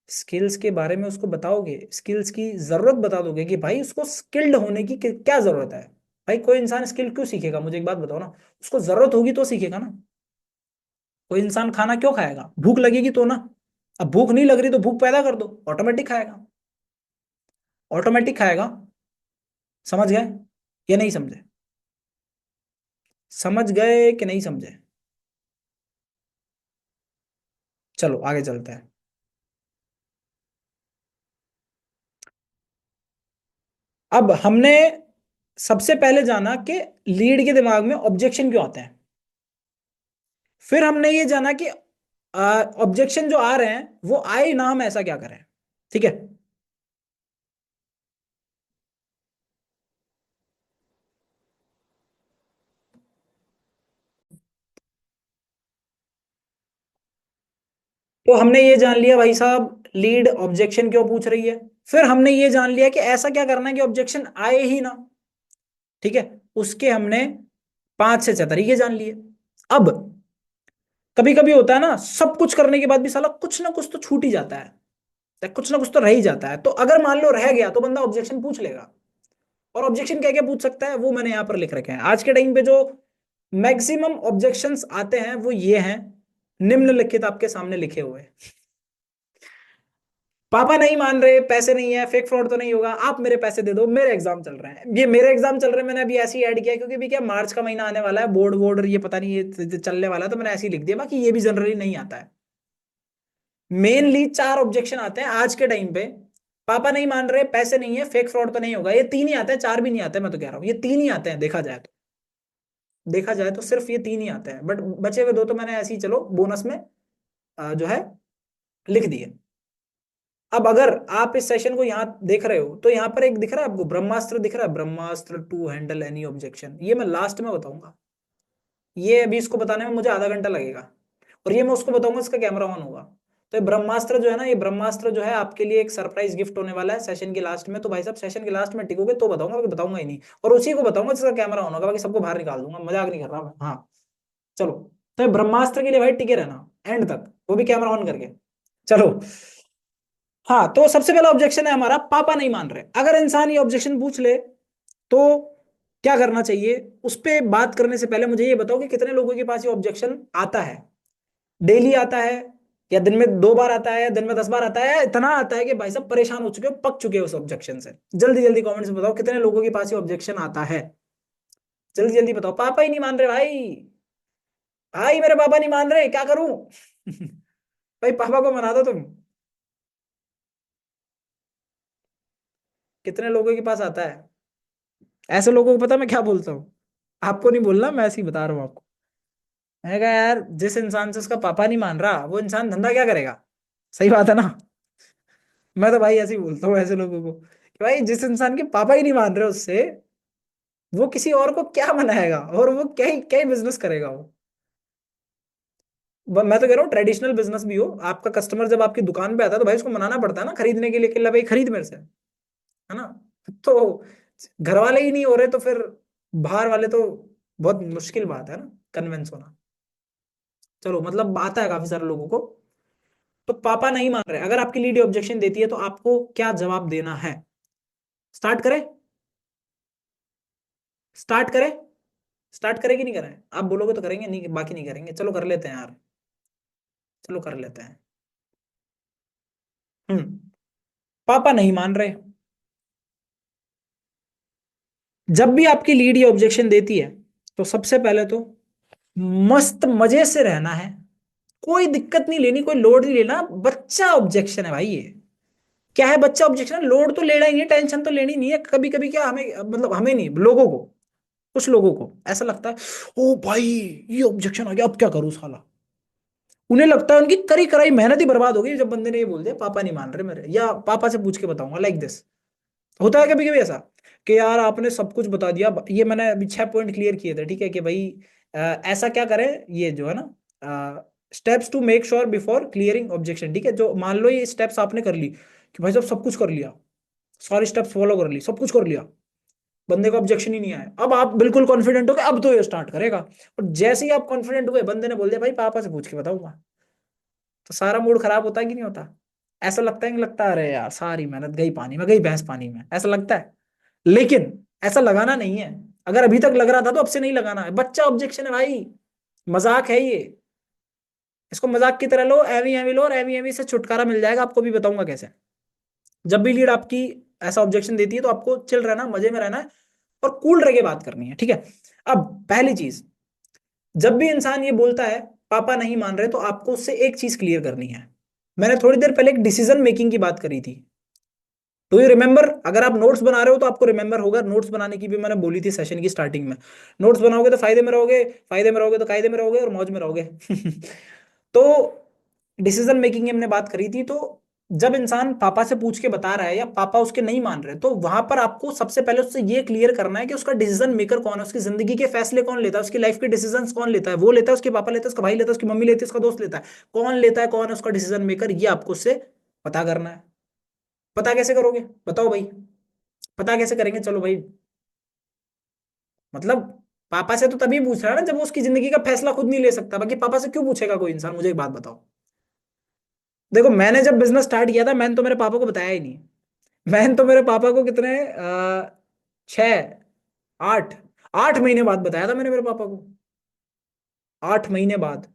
स्किल्स के बारे में उसको बताओगे, स्किल्स की जरूरत बता दोगे कि भाई उसको स्किल्ड होने की क्या जरूरत है। भाई कोई इंसान स्किल क्यों सीखेगा, मुझे एक बात बताओ ना। उसको जरूरत होगी तो सीखेगा ना। कोई इंसान खाना क्यों खाएगा, भूख लगेगी तो ना। अब भूख नहीं लग रही तो भूख पैदा कर दो, ऑटोमेटिक खाएगा। ऑटोमेटिक खाएगा। समझ गए या नहीं समझे? समझ गए कि नहीं समझे? चलो आगे चलते हैं। अब हमने सबसे पहले जाना कि लीड के दिमाग में ऑब्जेक्शन क्यों आते हैं। फिर हमने ये जाना कि ऑब्जेक्शन जो आ रहे हैं वो आए ना, हम ऐसा क्या करें। ठीक है। तो हमने ये जान लिया भाई साहब लीड ऑब्जेक्शन क्यों पूछ रही है। फिर हमने ये जान लिया कि ऐसा क्या करना है कि ऑब्जेक्शन आए ही ना। ठीक है। उसके हमने 5 से 6 तरीके जान लिए। अब कभी कभी होता है ना, सब कुछ करने के बाद भी साला कुछ ना कुछ तो छूट ही जाता है, या कुछ ना कुछ तो रह ही जाता है। तो अगर मान लो रह गया तो बंदा ऑब्जेक्शन पूछ लेगा। और ऑब्जेक्शन क्या क्या पूछ सकता है वो मैंने यहां पर लिख रखे हैं। आज के टाइम पे जो मैक्सिमम ऑब्जेक्शंस आते हैं वो ये हैं, निम्नलिखित आपके सामने लिखे हुए हैं। पापा नहीं मान रहे, पैसे नहीं है, फेक फ्रॉड तो नहीं होगा, आप मेरे पैसे दे दो, मेरे एग्जाम चल रहे हैं। ये मेरे एग्जाम चल रहे हैं मैंने अभी ऐसे ही ऐड किया क्योंकि भी क्या मार्च का महीना आने वाला है, बोर्ड वोर्ड ये पता नहीं ये चलने वाला है, तो मैंने ऐसे ही लिख दिया। बाकी ये भी जनरली नहीं आता है। मेनली 4 ऑब्जेक्शन आते हैं आज के टाइम पे। पापा नहीं मान रहे, पैसे नहीं है, फेक फ्रॉड तो नहीं होगा, ये 3 ही आते हैं, 4 भी नहीं आते। मैं तो कह रहा हूँ ये 3 ही आते हैं, देखा जाए तो सिर्फ ये 3 ही आते हैं। बट बचे हुए 2 तो मैंने ऐसे ही चलो बोनस में जो है लिख दिए। अब अगर आप इस सेशन को यहाँ देख रहे हो तो यहाँ पर एक दिख रहा है आपको ब्रह्मास्त्र, दिख रहा है ब्रह्मास्त्र टू हैंडल एनी ऑब्जेक्शन। ये मैं लास्ट में बताऊंगा। ये अभी इसको बताने में मुझे आधा घंटा लगेगा, और ये मैं उसको बताऊंगा इसका कैमरा ऑन होगा। तो ये ब्रह्मास्त्र जो है ना, ये ब्रह्मास्त्र जो है आपके लिए एक सरप्राइज गिफ्ट होने वाला है सेशन के लास्ट में। तो भाई साहब सेशन के लास्ट में टिकोगे तो बताऊंगा, बाकी बताऊंगा ही नहीं। और उसी को बताऊंगा जिसका कैमरा ऑन होगा, बाकी सबको बाहर निकाल दूंगा, मजाक नहीं कर रहा मैं। हाँ चलो। तो ये ब्रह्मास्त्र के लिए भाई टिके रहना एंड तक, वो भी कैमरा ऑन करके। चलो। हाँ तो सबसे पहला ऑब्जेक्शन है हमारा, पापा नहीं मान रहे। अगर इंसान ये ऑब्जेक्शन पूछ ले तो क्या करना चाहिए, उस पे बात करने से पहले मुझे ये बताओ कि कितने लोगों के पास ये ऑब्जेक्शन आता है। डेली आता है, या दिन में 2 बार आता है, या दिन में 10 बार आता है, या इतना आता है कि भाई साहब परेशान हो चुके हो, पक चुके हो उस ऑब्जेक्शन से। जल्दी जल्दी कमेंट्स में बताओ कितने लोगों के पास ये ऑब्जेक्शन आता है। जल्दी जल्दी बताओ। पापा ही नहीं मान रहे भाई, भाई मेरे पापा नहीं मान रहे, क्या करूं? भाई पापा को मना दो तुम। कितने लोगों के पास आता है? ऐसे लोगों को पता मैं क्या बोलता हूँ, आपको नहीं बोलना, मैं ऐसे ही बता रहा हूँ आपको। मैंने कहा यार जिस इंसान से उसका पापा नहीं मान रहा वो इंसान धंधा क्या करेगा। सही बात है ना। मैं तो भाई ऐसे ही बोलता हूँ ऐसे लोगों को कि भाई जिस इंसान के पापा ही नहीं मान रहे उससे, वो किसी और को क्या मनाएगा, और वो क्या ही बिजनेस करेगा वो। मैं तो कह रहा हूँ ट्रेडिशनल बिजनेस भी हो, आपका कस्टमर जब आपकी दुकान पे आता है तो भाई उसको मनाना पड़ता है ना खरीदने के लिए, कि ला भाई खरीद मेरे से, है ना। तो घर वाले ही नहीं हो रहे तो फिर बाहर वाले तो बहुत मुश्किल बात है ना कन्विंस होना। चलो मतलब आता है काफी सारे लोगों को। तो पापा नहीं मान रहे, अगर आपकी लीड ऑब्जेक्शन देती है तो आपको क्या जवाब देना है। स्टार्ट करें? स्टार्ट करें? स्टार्ट करें कि नहीं करें? आप बोलोगे तो करेंगे, नहीं बाकी नहीं करेंगे। चलो कर लेते हैं यार, चलो कर लेते हैं। हम्म। पापा नहीं मान रहे। जब भी आपकी लीड ये ऑब्जेक्शन देती है तो सबसे पहले तो मस्त मजे से रहना है, कोई दिक्कत नहीं लेनी, कोई लोड नहीं लेना। बच्चा ऑब्जेक्शन है भाई ये। क्या है बच्चा ऑब्जेक्शन, लोड तो लेना ही नहीं, टेंशन तो लेनी नहीं है। कभी कभी क्या हमें, मतलब हमें नहीं, लोगों को, कुछ लोगों को ऐसा लगता है ओ भाई ये ऑब्जेक्शन आ गया, अब क्या करूं साला। उन्हें लगता है उनकी करी कराई मेहनत ही बर्बाद हो गई जब बंदे ने ये बोल दिया पापा नहीं मान रहे मेरे, या पापा से पूछ के बताऊंगा, लाइक दिस। होता है कभी कभी ऐसा कि यार आपने सब कुछ बता दिया, ये मैंने अभी 6 पॉइंट क्लियर किए थे, ठीक है, कि भाई ऐसा क्या करें, ये जो है ना steps to make sure before clearing objection. ठीक है, जो मान लो ये स्टेप्स आपने कर ली कि भाई साहब सब कुछ कर लिया, सारी स्टेप्स फॉलो कर ली, सब कुछ कर लिया, बंदे को ऑब्जेक्शन ही नहीं आया, अब आप बिल्कुल कॉन्फिडेंट हो गए, अब तो ये स्टार्ट करेगा। और जैसे ही आप कॉन्फिडेंट हुए, बंदे ने बोल दिया भाई पापा से पूछ के बताऊंगा, तो सारा मूड खराब होता है कि नहीं होता? ऐसा लगता है कि लगता है अरे यार सारी मेहनत गई पानी में, गई भैंस पानी में, ऐसा लगता है। लेकिन ऐसा लगाना नहीं है। अगर अभी तक लग रहा था तो अब से नहीं लगाना है। बच्चा ऑब्जेक्शन है भाई, मजाक है ये, इसको मजाक की तरह लो, एवी एवी लो, और एवी एवी से छुटकारा मिल जाएगा। आपको भी बताऊंगा कैसे। जब भी लीड आपकी ऐसा ऑब्जेक्शन देती है तो आपको चिल रहना, मजे में रहना है, और कूल रह के बात करनी है, ठीक है। अब पहली चीज, जब भी इंसान ये बोलता है पापा नहीं मान रहे, तो आपको उससे एक चीज क्लियर करनी है। मैंने थोड़ी देर पहले एक डिसीजन मेकिंग की बात करी थी। तो ये रिमेंबर, अगर आप नोट्स बना रहे हो तो आपको रिमेंबर होगा, नोट्स बनाने की भी मैंने बोली थी सेशन की स्टार्टिंग में। नोट्स बनाओगे तो फायदे में रहोगे, फायदे में रहोगे तो कायदे में रहोगे, और मौज में रहोगे। तो डिसीजन मेकिंग की हमने बात करी थी। तो जब इंसान पापा से पूछ के बता रहा है या पापा उसके नहीं मान रहे, तो वहां पर आपको सबसे पहले उससे ये क्लियर करना है कि उसका डिसीजन मेकर कौन है, उसकी जिंदगी के फैसले कौन लेता है, उसकी लाइफ के डिसीजन कौन लेता है। वो लेता है, उसके पापा लेते हैं, उसका भाई लेता है, उसकी मम्मी लेती है, उसका दोस्त लेता है। कौन लेता है, कौन है उसका डिसीजन मेकर, ये आपको उससे पता करना है। पता कैसे करोगे, बताओ भाई? पता कैसे करेंगे, चलो भाई। मतलब पापा से तो तभी पूछ रहा है ना जब वो उसकी जिंदगी का फैसला खुद नहीं ले सकता। बाकी पापा से क्यों पूछेगा कोई इंसान, मुझे एक बात बताओ। देखो मैंने जब बिजनेस स्टार्ट किया था, मैंने तो मेरे पापा को बताया ही नहीं। मैंने तो मेरे पापा को कितने 6 8 8 महीने बाद बताया था मैंने मेरे पापा को। 8 महीने बाद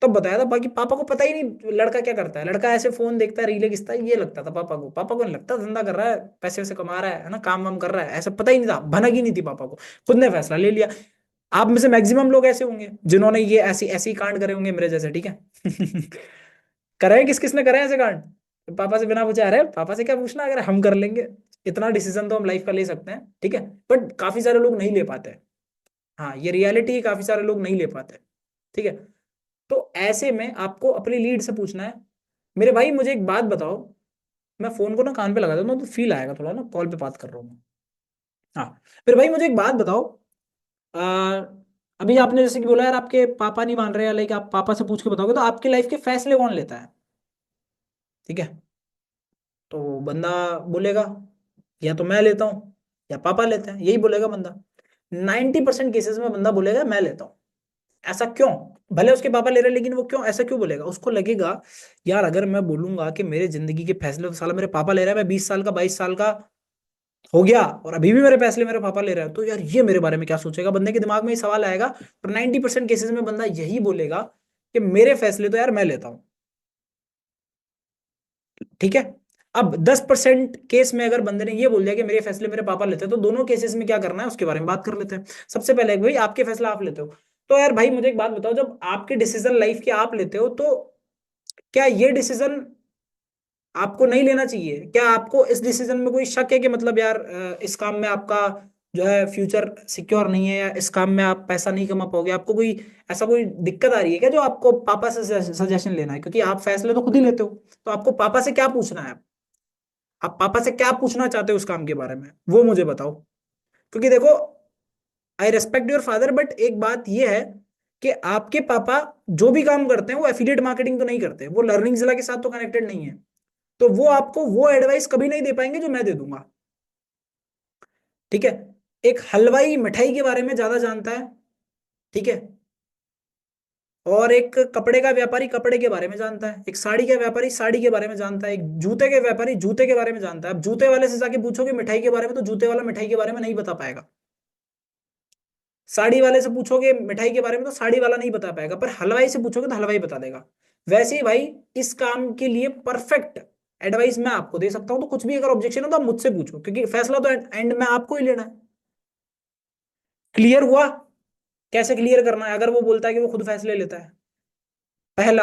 तब बताया था। बाकी पापा को पता ही नहीं लड़का क्या करता है। लड़का ऐसे फोन देखता है, रीलें खींचता है, ये लगता था पापा को। पापा को नहीं लगता धंधा कर रहा है, पैसे वैसे कमा रहा है ना, काम वाम कर रहा है, ऐसा पता ही नहीं था, भनक ही नहीं थी पापा को। खुद ने फैसला ले लिया। आप में से मैक्सिमम लोग ऐसे होंगे जिन्होंने ये ऐसी ऐसी कांड करे होंगे मेरे जैसे, ठीक है। करे हैं, किस किस ने करे हैं ऐसे कांड? पापा से बिना पूछे, अरे पापा से क्या पूछना, अगर हम कर लेंगे। इतना डिसीजन तो हम लाइफ का ले सकते हैं, ठीक है। बट काफी सारे लोग नहीं ले पाते हैं। हाँ ये रियलिटी, काफी सारे लोग नहीं ले पाते, ठीक है। तो ऐसे में आपको अपनी लीड से पूछना है, मेरे भाई मुझे एक बात बताओ। मैं फोन को ना कान पे लगा देता हूँ तो फील आएगा थोड़ा ना, कॉल पे बात कर रहा हूँ मैं। हाँ, मेरे भाई मुझे एक बात बताओ। आ, अभी आपने जैसे कि बोला यार आपके पापा नहीं मान रहे, लाइक आप पापा से पूछ के बताओगे, तो आपकी लाइफ के फैसले कौन लेता है, ठीक है। तो बंदा बोलेगा या तो मैं लेता हूँ या पापा लेते हैं, यही बोलेगा बंदा। 90% केसेस में बंदा बोलेगा मैं लेता हूँ। ऐसा क्यों? भले उसके पापा ले रहे हैं, लेकिन वो क्यों, ऐसा क्यों बोलेगा? उसको लगेगा यार अगर मैं बोलूंगा कि मेरे जिंदगी के फैसले तो साला मेरे पापा ले रहा है, मैं 20 साल का 22 साल का हो गया और अभी भी मेरे फैसले मेरे पापा ले रहे हैं, तो यार ये मेरे बारे में क्या सोचेगा, बंदे के दिमाग में ये सवाल आएगा। और 90% केसेस में बंदा यही बोलेगा कि मेरे फैसले तो यार मैं लेता हूँ, ठीक है। अब 10% केस में अगर बंदे ने ये बोल दिया कि मेरे फैसले मेरे पापा लेते हैं, तो दोनों केसेस में क्या करना है उसके बारे में बात कर लेते हैं। सबसे पहले भाई आपके फैसला आप लेते हो, तो यार भाई मुझे एक बात बताओ, जब आपके डिसीजन लाइफ के आप लेते हो, तो क्या ये डिसीजन आपको नहीं लेना चाहिए? क्या आपको इस डिसीजन में कोई शक है कि मतलब यार इस काम में आपका जो है फ्यूचर सिक्योर नहीं है, या इस काम में आप पैसा नहीं कमा पाओगे? आपको कोई ऐसा कोई दिक्कत आ रही है क्या जो आपको पापा से सजेशन लेना है? क्योंकि आप फैसले तो खुद ही लेते हो, तो आपको पापा से क्या पूछना है? आप पापा से क्या पूछना चाहते हो उस काम के बारे में, वो मुझे बताओ। क्योंकि देखो, आई रेस्पेक्ट योर फादर, बट एक बात ये है कि आपके पापा जो भी काम करते हैं वो एफिलिएट मार्केटिंग तो नहीं करते, वो लर्निंग जिला के साथ तो कनेक्टेड नहीं है। तो वो आपको वो एडवाइस कभी नहीं दे पाएंगे जो मैं दे दूंगा, ठीक है। एक हलवाई मिठाई के बारे में ज्यादा जानता है, ठीक है। और एक कपड़े का व्यापारी कपड़े के बारे में जानता है, एक साड़ी का व्यापारी साड़ी के बारे में जानता है, एक जूते के व्यापारी जूते के बारे में जानता है। अब जूते वाले से जाके पूछोगे मिठाई के बारे में, तो जूते वाला मिठाई के बारे में नहीं बता पाएगा। साड़ी वाले से पूछोगे मिठाई के बारे में, तो साड़ी वाला नहीं बता पाएगा। पर हलवाई से पूछोगे तो हलवाई बता देगा। वैसे ही भाई, इस काम के लिए परफेक्ट एडवाइस मैं आपको दे सकता हूं। तो कुछ भी अगर ऑब्जेक्शन हो तो आप मुझसे पूछो, क्योंकि फैसला तो एंड में आपको ही लेना है। क्लियर हुआ? कैसे क्लियर करना है अगर वो बोलता है कि वो खुद फैसले लेता है? पहला।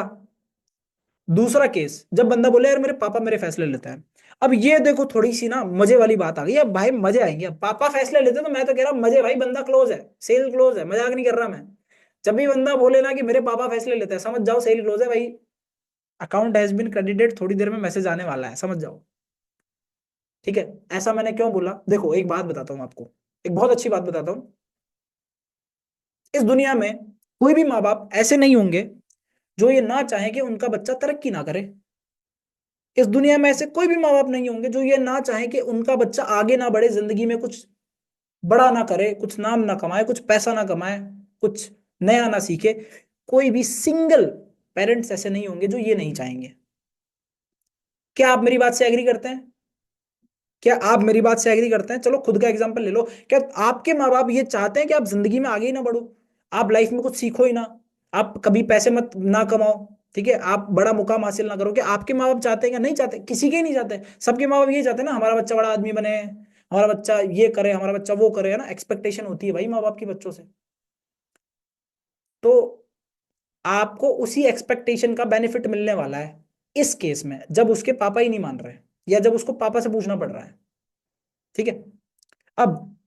दूसरा केस, जब बंदा बोले यार मेरे पापा मेरे फैसले लेते हैं। अब ये देखो थोड़ी सी ना मजे वाली बात आ गई। अब भाई मजे आएंगे, अब पापा फैसले लेते हैं तो मैं तो कह रहा हूँ मजे भाई, बंदा क्लोज है, सेल क्लोज है, मजाक नहीं कर रहा मैं। जब भी बंदा बोले ना कि मेरे पापा फैसले लेते हैं, समझ जाओ सेल क्लोज है भाई। अकाउंट हैज बीन क्रेडिटेड, थोड़ी देर में मैसेज आने वाला है, समझ जाओ, ठीक है। ऐसा मैंने क्यों बोला? देखो एक बात बताता हूँ आपको, एक बहुत अच्छी बात बताता हूँ। इस दुनिया में कोई भी माँ बाप ऐसे नहीं होंगे जो ये ना चाहे कि उनका बच्चा तरक्की ना करे। इस दुनिया में ऐसे कोई भी माँ बाप नहीं होंगे जो ये ना चाहे कि उनका बच्चा आगे ना बढ़े, जिंदगी में कुछ बड़ा ना करे, कुछ नाम ना कमाए, कुछ पैसा ना कमाए, कुछ नया ना सीखे। कोई भी सिंगल पेरेंट्स ऐसे नहीं होंगे जो ये नहीं चाहेंगे। क्या आप मेरी बात से एग्री करते हैं? क्या आप मेरी बात से एग्री करते हैं? चलो खुद का एग्जांपल ले लो। क्या आपके माँ बाप ये चाहते हैं कि आप जिंदगी में आगे ही ना बढ़ो, आप लाइफ में कुछ सीखो ही ना, आप कभी पैसे मत ना कमाओ, ठीक है, आप बड़ा मुकाम हासिल ना करो? क्या आपके माँ बाप चाहते हैं? क्या नहीं चाहते? किसी के ही नहीं चाहते। सबके माँ बाप ये चाहते हैं ना, हमारा बच्चा बड़ा आदमी बने, हमारा बच्चा ये करे, हमारा बच्चा वो करे, है ना, एक्सपेक्टेशन होती है भाई माँ बाप की बच्चों से। तो आपको उसी एक्सपेक्टेशन का बेनिफिट मिलने वाला है इस केस में, जब उसके पापा ही नहीं मान रहे, या जब उसको पापा से पूछना पड़ रहा है। ठीक है। अब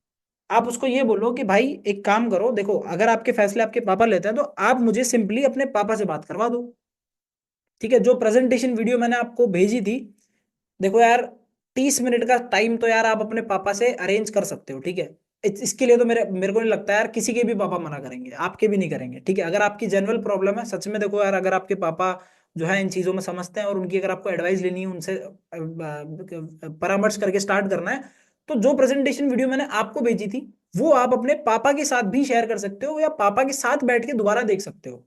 आप उसको ये बोलो कि भाई एक काम करो, देखो अगर आपके फैसले आपके पापा लेते हैं तो आप मुझे सिंपली अपने पापा से बात करवा दो। ठीक है, जो प्रेजेंटेशन वीडियो मैंने आपको भेजी थी, देखो यार, 30 मिनट का टाइम तो यार आप अपने पापा से अरेंज कर सकते हो। ठीक है, इसके लिए तो मेरे मेरे को नहीं लगता यार किसी के भी पापा मना करेंगे, आपके भी नहीं करेंगे। ठीक है, अगर आपकी जनरल प्रॉब्लम है सच में, देखो यार, अगर आपके पापा जो है इन चीजों में समझते हैं और उनकी अगर आपको एडवाइस लेनी है उनसे, परामर्श करके स्टार्ट करना है, तो जो प्रेजेंटेशन वीडियो मैंने आपको भेजी थी वो आप अपने पापा के साथ भी शेयर कर सकते हो, या पापा के साथ बैठ के दोबारा देख सकते हो।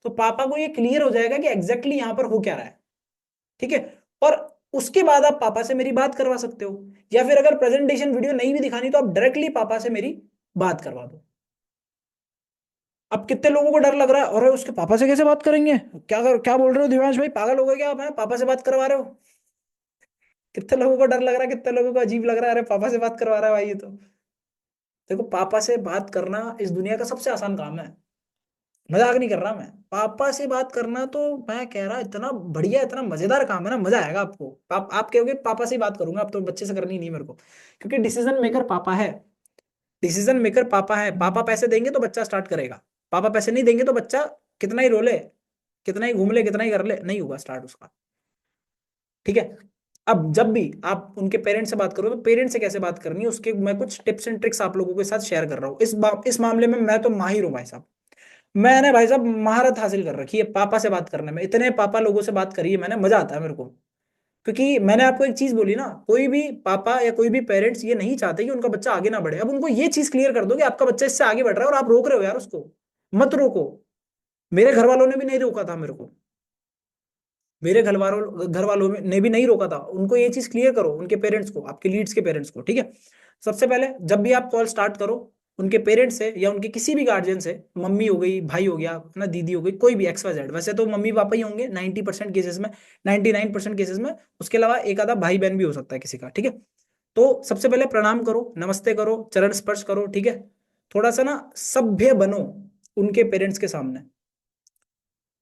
तो पापा को ये क्लियर हो जाएगा कि एग्जैक्टली यहाँ पर हो क्या रहा है। ठीक है, और उसके बाद आप पापा से मेरी बात करवा सकते हो, या फिर अगर प्रेजेंटेशन वीडियो नहीं भी दिखानी तो आप डायरेक्टली पापा से मेरी बात करवा दो। अब कितने लोगों को डर लग रहा है, और उसके पापा से कैसे बात करेंगे, क्या बोल रहे हो दिव्यांश भाई, पागल हो गए क्या आप, हैं पापा से बात करवा रहे हो? कितने लोगों को डर लग रहा है, कितने लोगों को अजीब लग रहा है, अरे पापा से बात करवा रहा है भाई ये तो। देखो पापा से बात करना इस दुनिया का सबसे आसान काम है, मजाक नहीं कर रहा मैं। पापा से बात करना तो मैं कह रहा इतना बढ़िया, इतना मजेदार काम है ना, मजा आएगा आपको। आप कहोगे पापा से ही बात करूंगा, अब तो बच्चे से करनी नहीं मेरे को, क्योंकि डिसीजन मेकर पापा है। डिसीजन मेकर पापा है। पापा पैसे देंगे तो बच्चा स्टार्ट करेगा, पापा पैसे नहीं देंगे तो बच्चा कितना ही रोले, कितना ही घूम ले, कितना ही कर ले, नहीं होगा स्टार्ट उसका। ठीक है। अब जब भी आप उनके पेरेंट्स से बात करो तो पेरेंट्स से कैसे बात करनी है उसके मैं कुछ टिप्स एंड ट्रिक्स आप लोगों के साथ शेयर कर रहा हूँ। इस मामले में मैं तो माहिर हूँ भाई साहब। मैंने भाई साहब महारत हासिल कर रखी है पापा से बात करने में, इतने पापा लोगों से बात करी है मैंने, मजा आता है मेरे को। क्योंकि मैंने आपको एक चीज बोली ना, कोई भी पापा या कोई भी पेरेंट्स ये नहीं चाहते कि उनका बच्चा आगे ना बढ़े। अब उनको ये चीज क्लियर कर दो कि आपका बच्चा इससे आगे बढ़ रहा है और आप रोक रहे हो यार उसको, मत रोको। मेरे घर वालों ने भी नहीं रोका था मेरे को, मेरे घर वालों ने भी नहीं रोका था। उनको ये चीज क्लियर करो, उनके पेरेंट्स को, आपके लीड्स के पेरेंट्स को। ठीक है, सबसे पहले जब भी आप कॉल स्टार्ट करो, उनके पेरेंट्स से या उनके किसी भी गार्जियन से, मम्मी हो गई, भाई हो गया ना, दीदी हो गई, कोई भी XYZ, वैसे तो मम्मी पापा ही होंगे 90% केसेस में, 99% केसेस में। उसके अलावा एक आधा भाई बहन भी हो सकता है किसी का। ठीक है, तो सबसे पहले प्रणाम करो, नमस्ते करो, चरण स्पर्श करो। ठीक है, थोड़ा सा ना सभ्य बनो उनके पेरेंट्स के सामने।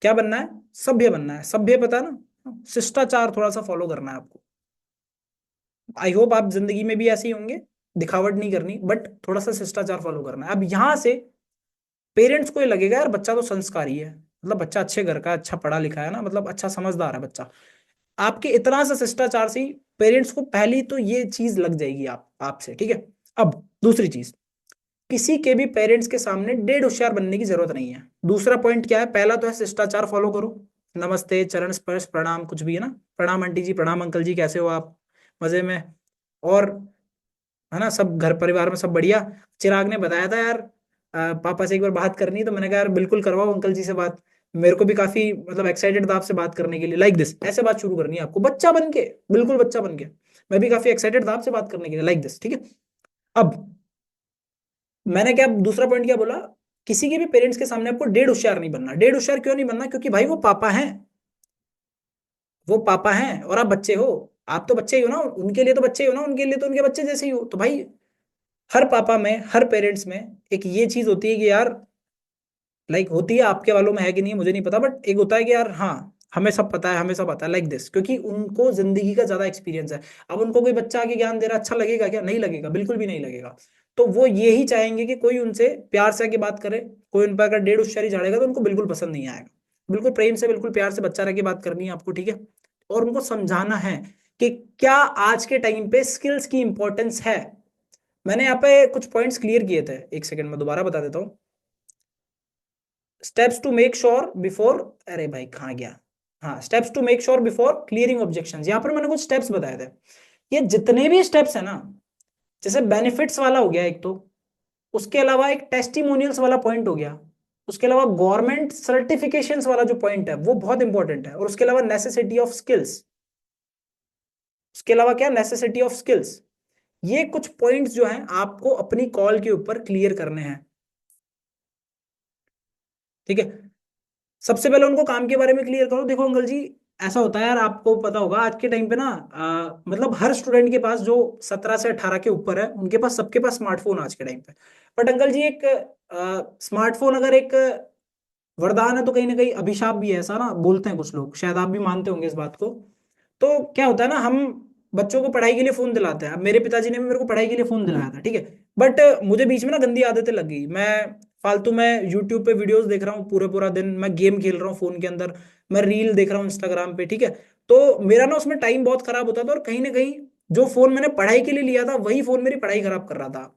क्या बनना है? सभ्य बनना है। सभ्य पता है ना, शिष्टाचार थोड़ा सा फॉलो करना है आपको। आई होप आप जिंदगी में भी ऐसे ही होंगे, दिखावट नहीं करनी, बट थोड़ा सा शिष्टाचार फॉलो करना है। अब यहां से पेरेंट्स को ये लगेगा यार बच्चा तो संस्कारी है, मतलब बच्चा अच्छे घर का, अच्छा पढ़ा लिखा है ना, मतलब अच्छा समझदार है बच्चा। आपके इतना सा शिष्टाचार से ही पेरेंट्स को पहली तो ये चीज लग जाएगी आपसे। ठीक है। अब दूसरी चीज, किसी के भी पेरेंट्स के सामने डेढ़ होशियार बनने की जरूरत नहीं है। दूसरा पॉइंट क्या है? पहला तो है शिष्टाचार फॉलो करो, नमस्ते, चरण स्पर्श, प्रणाम, कुछ भी है ना, प्रणाम आंटी जी, प्रणाम अंकल जी, कैसे हो आप, मजे में, और है ना, सब घर परिवार में सब बढ़िया। चिराग ने बताया था यार पापा से एक बार बात करनी है, तो मैंने कहा यार बिल्कुल करवाओ अंकल जी से बात, मेरे को भी काफी मतलब एक्साइटेड था आपसे बात करने के लिए, लाइक दिस, ऐसे बात शुरू करनी है आपको बच्चा बन के, बिल्कुल बच्चा बन के। मैं भी काफी एक्साइटेड था आपसे बात करने के लिए, लाइक दिस। ठीक है। अब मैंने क्या दूसरा पॉइंट क्या बोला? किसी के भी पेरेंट्स के सामने आपको डेढ़ होशियार नहीं बनना। डेढ़ होशियार क्यों नहीं बनना? क्योंकि भाई वो पापा हैं, वो पापा हैं और आप बच्चे हो। आप तो बच्चे ही हो ना, उनके लिए तो बच्चे ही हो ना, उनके लिए तो उनके बच्चे जैसे ही हो। तो भाई हर पापा में, हर पेरेंट्स में एक ये चीज होती है कि यार, लाइक होती है, आपके वालों में है कि नहीं मुझे नहीं पता, बट एक होता है कि यार हाँ, हमें सब पता है, हमें सब आता है, लाइक दिस, क्योंकि उनको जिंदगी का ज्यादा एक्सपीरियंस है। अब उनको कोई बच्चा आके ज्ञान दे रहा अच्छा लगेगा क्या? नहीं लगेगा, बिल्कुल भी नहीं लगेगा। तो वो ये ही चाहेंगे कि कोई उनसे प्यार से आके बात करे। कोई उन पर अगर डेढ़ होशियारी झाड़ेगा तो उनको बिल्कुल पसंद नहीं आएगा। बिल्कुल प्रेम से, बिल्कुल प्यार से बच्चा रह के बात करनी है आपको। ठीक है, और उनको समझाना है कि क्या आज के टाइम पे स्किल्स की इंपॉर्टेंस है। मैंने यहाँ पे कुछ पॉइंट्स क्लियर किए थे, एक सेकंड में दोबारा बता देता हूँ। Steps to make sure before, अरे भाई कहाँ गया, हाँ, steps to make sure before clearing objections, यहाँ पर मैंने कुछ स्टेप्स बताए थे। ये जितने भी स्टेप्स है ना, जैसे बेनिफिट्स वाला हो गया एक तो, उसके अलावा एक टेस्टिमोनियल्स वाला पॉइंट हो गया, उसके अलावा गवर्नमेंट सर्टिफिकेशंस वाला जो पॉइंट है वो बहुत इंपॉर्टेंट है, और उसके अलावा नेसेसिटी ऑफ स्किल्स, उसके अलावा क्या, नेसेसिटी ऑफ स्किल्स। ये कुछ पॉइंट्स जो हैं आपको अपनी कॉल के ऊपर क्लियर करने हैं, ठीक है। सबसे पहले उनको काम के बारे में क्लियर करो। देखो अंकल जी, ऐसा होता है यार, आपको पता होगा आज के टाइम पे ना, मतलब हर स्टूडेंट के पास जो 17 से 18 के ऊपर है, उनके पास, सबके पास स्मार्टफोन आज के टाइम पे। बट अंकल जी, एक स्मार्टफोन अगर एक वरदान है तो कहीं ना कहीं अभिशाप भी है, ऐसा ना बोलते हैं कुछ लोग, शायद आप भी मानते होंगे इस बात को। तो क्या होता है ना, हम बच्चों को पढ़ाई के लिए फोन दिलाते हैं। अब मेरे पिताजी ने भी मेरे को पढ़ाई के लिए फोन दिलाया था, ठीक है। बट मुझे बीच में ना गंदी आदतें लग गई, मैं फालतू में यूट्यूब पे वीडियोस देख रहा हूँ पूरे पूरा दिन, मैं गेम खेल रहा हूँ फोन के अंदर, मैं रील देख रहा हूँ इंस्टाग्राम पे, ठीक है। तो मेरा ना उसमें टाइम बहुत खराब होता था, और कहीं ना कहीं जो फोन मैंने पढ़ाई के लिए लिया था वही फोन मेरी पढ़ाई खराब कर रहा था।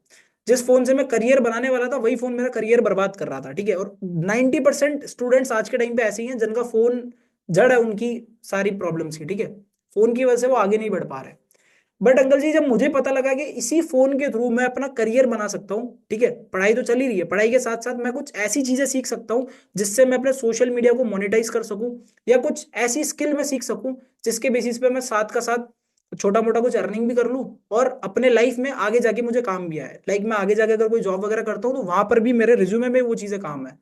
जिस फोन से मैं करियर बनाने वाला था वही फोन मेरा करियर बर्बाद कर रहा था, ठीक है। और 90% स्टूडेंट्स आज के टाइम पे ऐसे ही हैं जिनका फोन जड़ है उनकी सारी प्रॉब्लम्स की, ठीक है। फोन की वजह से वो आगे नहीं बढ़ पा रहे। बट अंकल जी, जब मुझे पता लगा कि इसी फोन के थ्रू मैं अपना करियर बना सकता हूँ, ठीक है, पढ़ाई तो चल ही रही है, पढ़ाई के साथ साथ मैं कुछ ऐसी चीजें सीख सकता हूँ जिससे मैं अपने सोशल मीडिया को मोनेटाइज कर सकूं, या कुछ ऐसी स्किल मैं सीख सकूं जिसके बेसिस पे मैं साथ का साथ छोटा मोटा कुछ अर्निंग भी कर लूं, और अपने लाइफ में आगे जाके मुझे काम भी आए। लाइक मैं आगे जाके अगर कोई जॉब वगैरह करता हूँ तो वहां पर भी मेरे रिज्यूमे में वो चीजें काम है।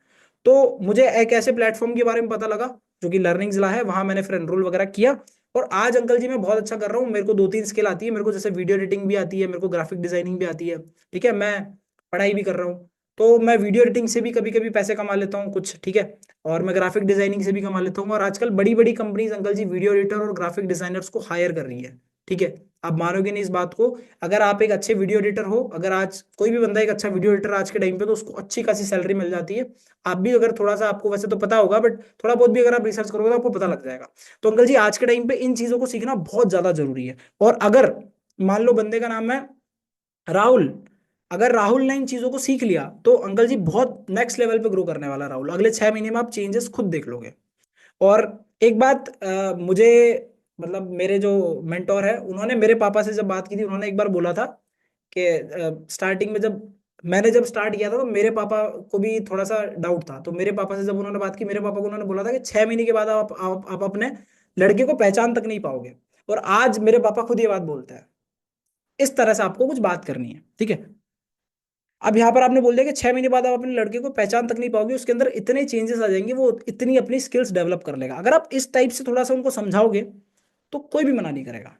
तो मुझे एक ऐसे प्लेटफॉर्म के बारे में पता लगा जो कि लर्निंग जिला है, वहां मैंने फिर एनरोल वगैरह किया। और आज अंकल जी मैं बहुत अच्छा कर रहा हूँ, मेरे को 2-3 स्किल आती है मेरे को, जैसे वीडियो एडिटिंग भी आती है मेरे को, ग्राफिक डिजाइनिंग भी आती है, ठीक है। मैं पढ़ाई भी कर रहा हूँ, तो मैं वीडियो एडिटिंग से भी कभी कभी पैसे कमा लेता हूँ कुछ, ठीक है। और मैं ग्राफिक डिजाइनिंग से भी कमा लेता हूँ, और आजकल बड़ी बड़ी कंपनीज अंकल जी वीडियो एडिटर और ग्राफिक डिजाइनर्स को हायर कर रही है, ठीक है। आप मानोगे नहीं इस बात को, अगर आप एक अच्छे वीडियो एडिटर हो, अगर आज कोई भी बंदा एक अच्छा वीडियो एडिटर आज के टाइम पे, तो उसको अच्छी खासी सैलरी मिल जाती है। आप भी अगर थोड़ा सा, आपको वैसे तो पता होगा बट थोड़ा बहुत भी अगर आप रिसर्च करोगे तो आपको पता लग जाएगा। तो अंकल जी, आज के टाइम पे इन चीजों को सीखना बहुत ज्यादा जरूरी है। और अगर मान लो बंदे का नाम है राहुल, अगर राहुल ने इन चीजों को सीख लिया तो अंकल जी बहुत नेक्स्ट लेवल पे ग्रो करने वाला है राहुल, अगले 6 महीने में आप चेंजेस खुद देख लोगे। और एक बात मुझे, मतलब मेरे जो मेंटोर है उन्होंने मेरे पापा से जब बात की थी, उन्होंने एक बार बोला था कि स्टार्टिंग में जब मैंने जब स्टार्ट किया था तो मेरे पापा को भी थोड़ा सा डाउट था, तो मेरे पापा से जब उन्होंने बात की, मेरे पापा को उन्होंने बोला था कि 6 महीने के बाद आप अपने लड़के को पहचान तक नहीं पाओगे। और आज मेरे पापा खुद ये बात बोलते हैं। इस तरह से आपको कुछ बात करनी है, ठीक है। अब यहाँ पर आपने बोल दिया कि 6 महीने बाद आप अपने लड़के को पहचान तक नहीं पाओगे, उसके अंदर इतने चेंजेस आ जाएंगे, वो इतनी अपनी स्किल्स डेवलप कर लेगा। अगर आप इस टाइप से थोड़ा सा उनको समझाओगे तो कोई भी मना नहीं करेगा।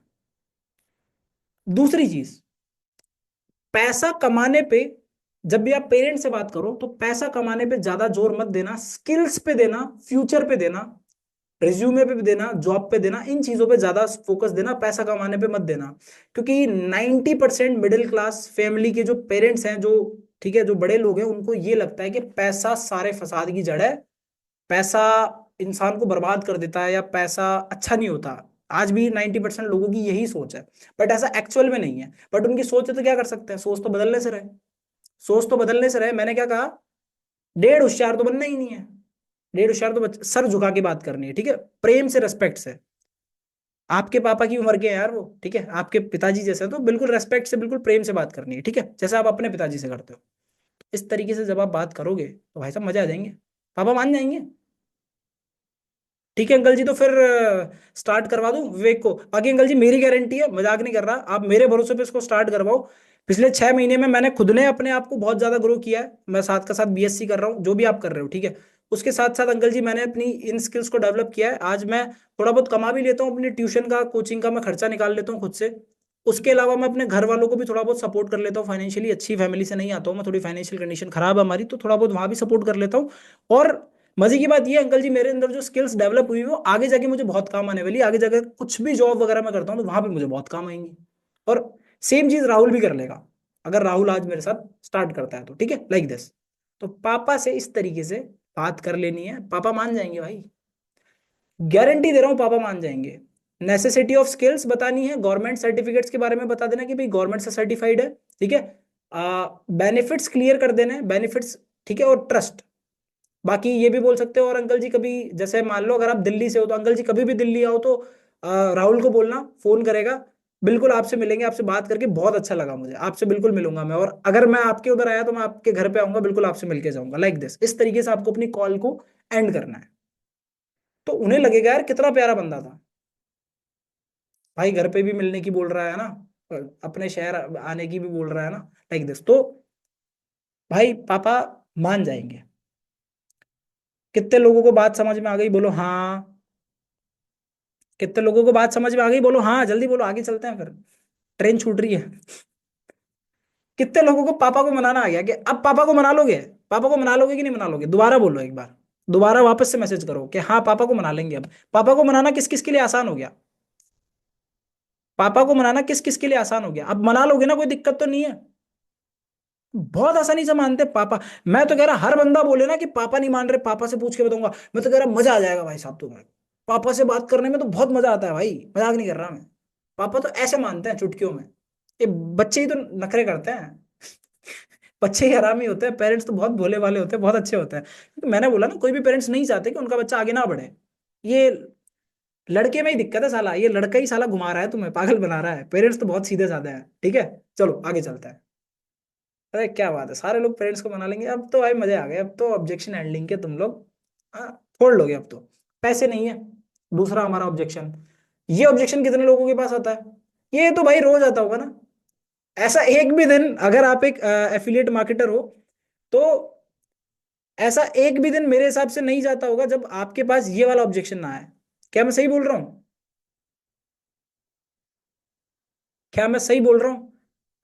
दूसरी चीज, पैसा कमाने पे, जब भी आप पेरेंट्स से बात करो तो पैसा कमाने पे ज्यादा जोर मत देना, स्किल्स पे देना, फ्यूचर पे देना, रिज्यूमे पे भी देना, जॉब पे देना, इन चीजों पे ज्यादा फोकस देना, पैसा कमाने पे मत देना। क्योंकि 90% मिडिल क्लास फैमिली के जो पेरेंट्स हैं, जो, ठीक है, जो बड़े लोग हैं, उनको ये लगता है कि पैसा सारे फसाद की जड़ है, पैसा इंसान को बर्बाद कर देता है, या पैसा अच्छा नहीं होता। आज भी 90% लोगों की यही सोच है। बट ऐसा एक्चुअल में नहीं है। बट उनकी सोच है तो क्या कर सकते हैं, सोच तो बदलने से रहे, सोच तो बदलने से रहे। मैंने क्या कहा, डेढ़ होशियार तो बनना ही नहीं है। डेढ़ होशियार तो सर झुका के बात करनी है, ठीक है, प्रेम से, रेस्पेक्ट से। आपके पापा की उम्र के हैं यार वो, ठीक है, आपके पिताजी जैसे हैं, तो बिल्कुल रेस्पेक्ट से, बिल्कुल प्रेम से बात करनी है, ठीक है, जैसे आप अपने पिताजी से करते हो। इस तरीके से जब आप बात करोगे तो भाई साहब मजा आ जाएंगे, पापा मान जाएंगे। ठीक है अंकल जी, तो फिर स्टार्ट करवा दूं विवेक को। बाकी अंकल जी मेरी गारंटी है, मजाक नहीं कर रहा, आप मेरे भरोसे पे इसको स्टार्ट करवाओ। पिछले 6 महीने में मैंने खुद ने अपने आप को बहुत ज्यादा ग्रो किया है, मैं साथ का साथ बीएससी कर रहा हूँ, जो भी आप कर रहे हो, ठीक है। उसके साथ साथ अंकल जी मैंने अपनी इन स्किल्स को डेवलप किया है। आज मैं थोड़ा बहुत कमा भी लेता हूँ, अपनी ट्यूशन का, कोचिंग का मैं खर्चा निकाल लेता हूँ खुद से। उसके अलावा मैं अपने घर वालों को भी थोड़ा बहुत सपोर्ट कर लेता हूँ फाइनेंशियली, अच्छी फैमिली से नहीं आता हूँ मैं, थोड़ी फाइनेंशियल कंडीशन खराब है हमारी, तो थोड़ा बहुत वहां भी सपोर्ट कर लेता हूँ। और मजे की बात ये है अंकल जी, मेरे अंदर जो स्किल्स डेवलप हुई है वो आगे जाके मुझे बहुत काम आने वाली है। आगे जाकर कुछ भी जॉब वगैरह मैं करता हूँ तो वहां पे मुझे बहुत काम आएंगी। और सेम चीज राहुल भी कर लेगा, अगर राहुल आज मेरे साथ स्टार्ट करता है तो, ठीक है, लाइक दिस। तो पापा से इस तरीके से बात कर लेनी है, पापा मान जाएंगे भाई, गारंटी दे रहा हूँ पापा मान जाएंगे। नेसेसिटी ऑफ स्किल्स बतानी है, गवर्नमेंट सर्टिफिकेट्स के बारे में बता देना कि भाई गवर्नमेंट से सर्टिफाइड है, ठीक है। बेनिफिट्स क्लियर कर देना है, बेनिफिट्स, ठीक है, और ट्रस्ट। बाकी ये भी बोल सकते हो, और अंकल जी कभी, जैसे मान लो अगर आप दिल्ली से हो तो अंकल जी कभी भी दिल्ली आओ तो राहुल को बोलना, फोन करेगा, बिल्कुल आपसे मिलेंगे, आपसे बात करके बहुत अच्छा लगा मुझे, आपसे बिल्कुल मिलूंगा मैं, और अगर मैं आपके उधर आया तो मैं आपके घर पे आऊंगा, बिल्कुल आपसे मिलके जाऊंगा, लाइक दिस, इस तरीके से आपको अपनी कॉल को एंड करना है। तो उन्हें लगेगा यार कितना प्यारा बंदा था भाई, घर पे भी मिलने की बोल रहा है ना, अपने शहर आने की भी बोल रहा है ना, लाइक दिस। तो भाई पापा मान जाएंगे। कितने लोगों को बात समझ में आ गई, बोलो हाँ। कितने लोगों को बात समझ में आ गई, बोलो हाँ, जल्दी बोलो, आगे चलते हैं फिर, ट्रेन छूट रही है। कितने लोगों को पापा को मनाना आ गया कि अब पापा को मना लोगे? पापा को मना लोगे कि नहीं मना लोगे? दोबारा बोलो एक बार, दोबारा वापस से मैसेज करो कि हाँ पापा को मना लेंगे अब। पापा को मनाना किस किस के लिए आसान हो गया? पापा को मनाना किस किस के लिए आसान हो गया? अब मना लोगे ना, कोई दिक्कत तो नहीं है? बहुत आसानी से मानते हैं पापा। मैं तो कह रहा हर बंदा बोले ना कि पापा नहीं मान रहे, पापा से पूछ के बताऊंगा, मैं तो कह रहा मजा आ जाएगा भाई साहब तुम्हें। पापा से बात करने में तो बहुत मजा आता है भाई, मजाक नहीं कर रहा मैं। पापा तो ऐसे मानते हैं चुटकियों में। ये बच्चे ही तो नखरे करते हैं। बच्चे ही हरामी होते हैं, पेरेंट्स तो बहुत भोले भाले होते हैं, बहुत अच्छे होते हैं। तो मैंने बोला ना, कोई भी पेरेंट्स नहीं चाहते कि उनका बच्चा आगे ना बढ़े। ये लड़के में ही दिक्कत है साला, ये लड़का ही साला घुमा रहा है तुम्हें, पागल बना रहा है। पेरेंट्स तो बहुत सीधे साधे हैं, ठीक है। चलो आगे चलते हैं। अरे क्या बात है, सारे लोग पेरेंट्स को मना लेंगे, अब तो भाई मजे आ गए, अब तो ऑब्जेक्शन हैंडलिंग के तुम लोग हाँ, छोड़ लोगे अब तो। पैसे नहीं है, दूसरा हमारा ऑब्जेक्शन। ये ऑब्जेक्शन कितने लोगों के पास आता है? ये तो भाई रोज आता होगा ना। ऐसा एक भी दिन, अगर आप एक एफिलिएट मार्केटर हो तो ऐसा एक भी दिन मेरे हिसाब से नहीं जाता होगा जब आपके पास ये वाला ऑब्जेक्शन ना आए। क्या मैं सही बोल रहा हूँ? क्या मैं सही बोल रहा हूँ?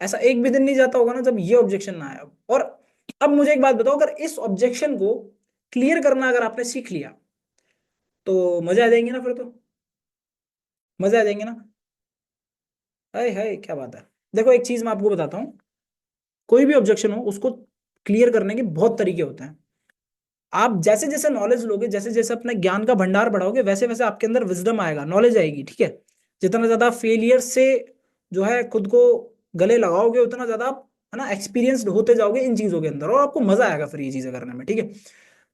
ऐसा एक भी दिन नहीं जाता होगा ना जब ये ऑब्जेक्शन ना आए। और अब मुझे एक बात बताओ, अगर इस ऑब्जेक्शन को क्लियर करना अगर आपने सीख लिया तो मजे आ जाएंगे ना फिर तो। मजे आ जाएंगे ना। हाय हाय क्या बात है। देखो एक चीज मैं आपको बताता हूँ, कोई भी ऑब्जेक्शन हो उसको क्लियर करने के बहुत तरीके होते हैं। आप जैसे जैसे नॉलेज लोगे, जैसे जैसे अपने ज्ञान का भंडार बढ़ाओगे, वैसे वैसे आपके अंदर विजडम आएगा, नॉलेज आएगी, ठीक है। जितना ज्यादा फेलियर से जो है खुद को गले लगाओगे, उतना ज्यादा आप है ना एक्सपीरियंस्ड होते जाओगे इन चीजों के अंदर, और आपको मजा आएगा फिर ये चीजें करने में, ठीक है।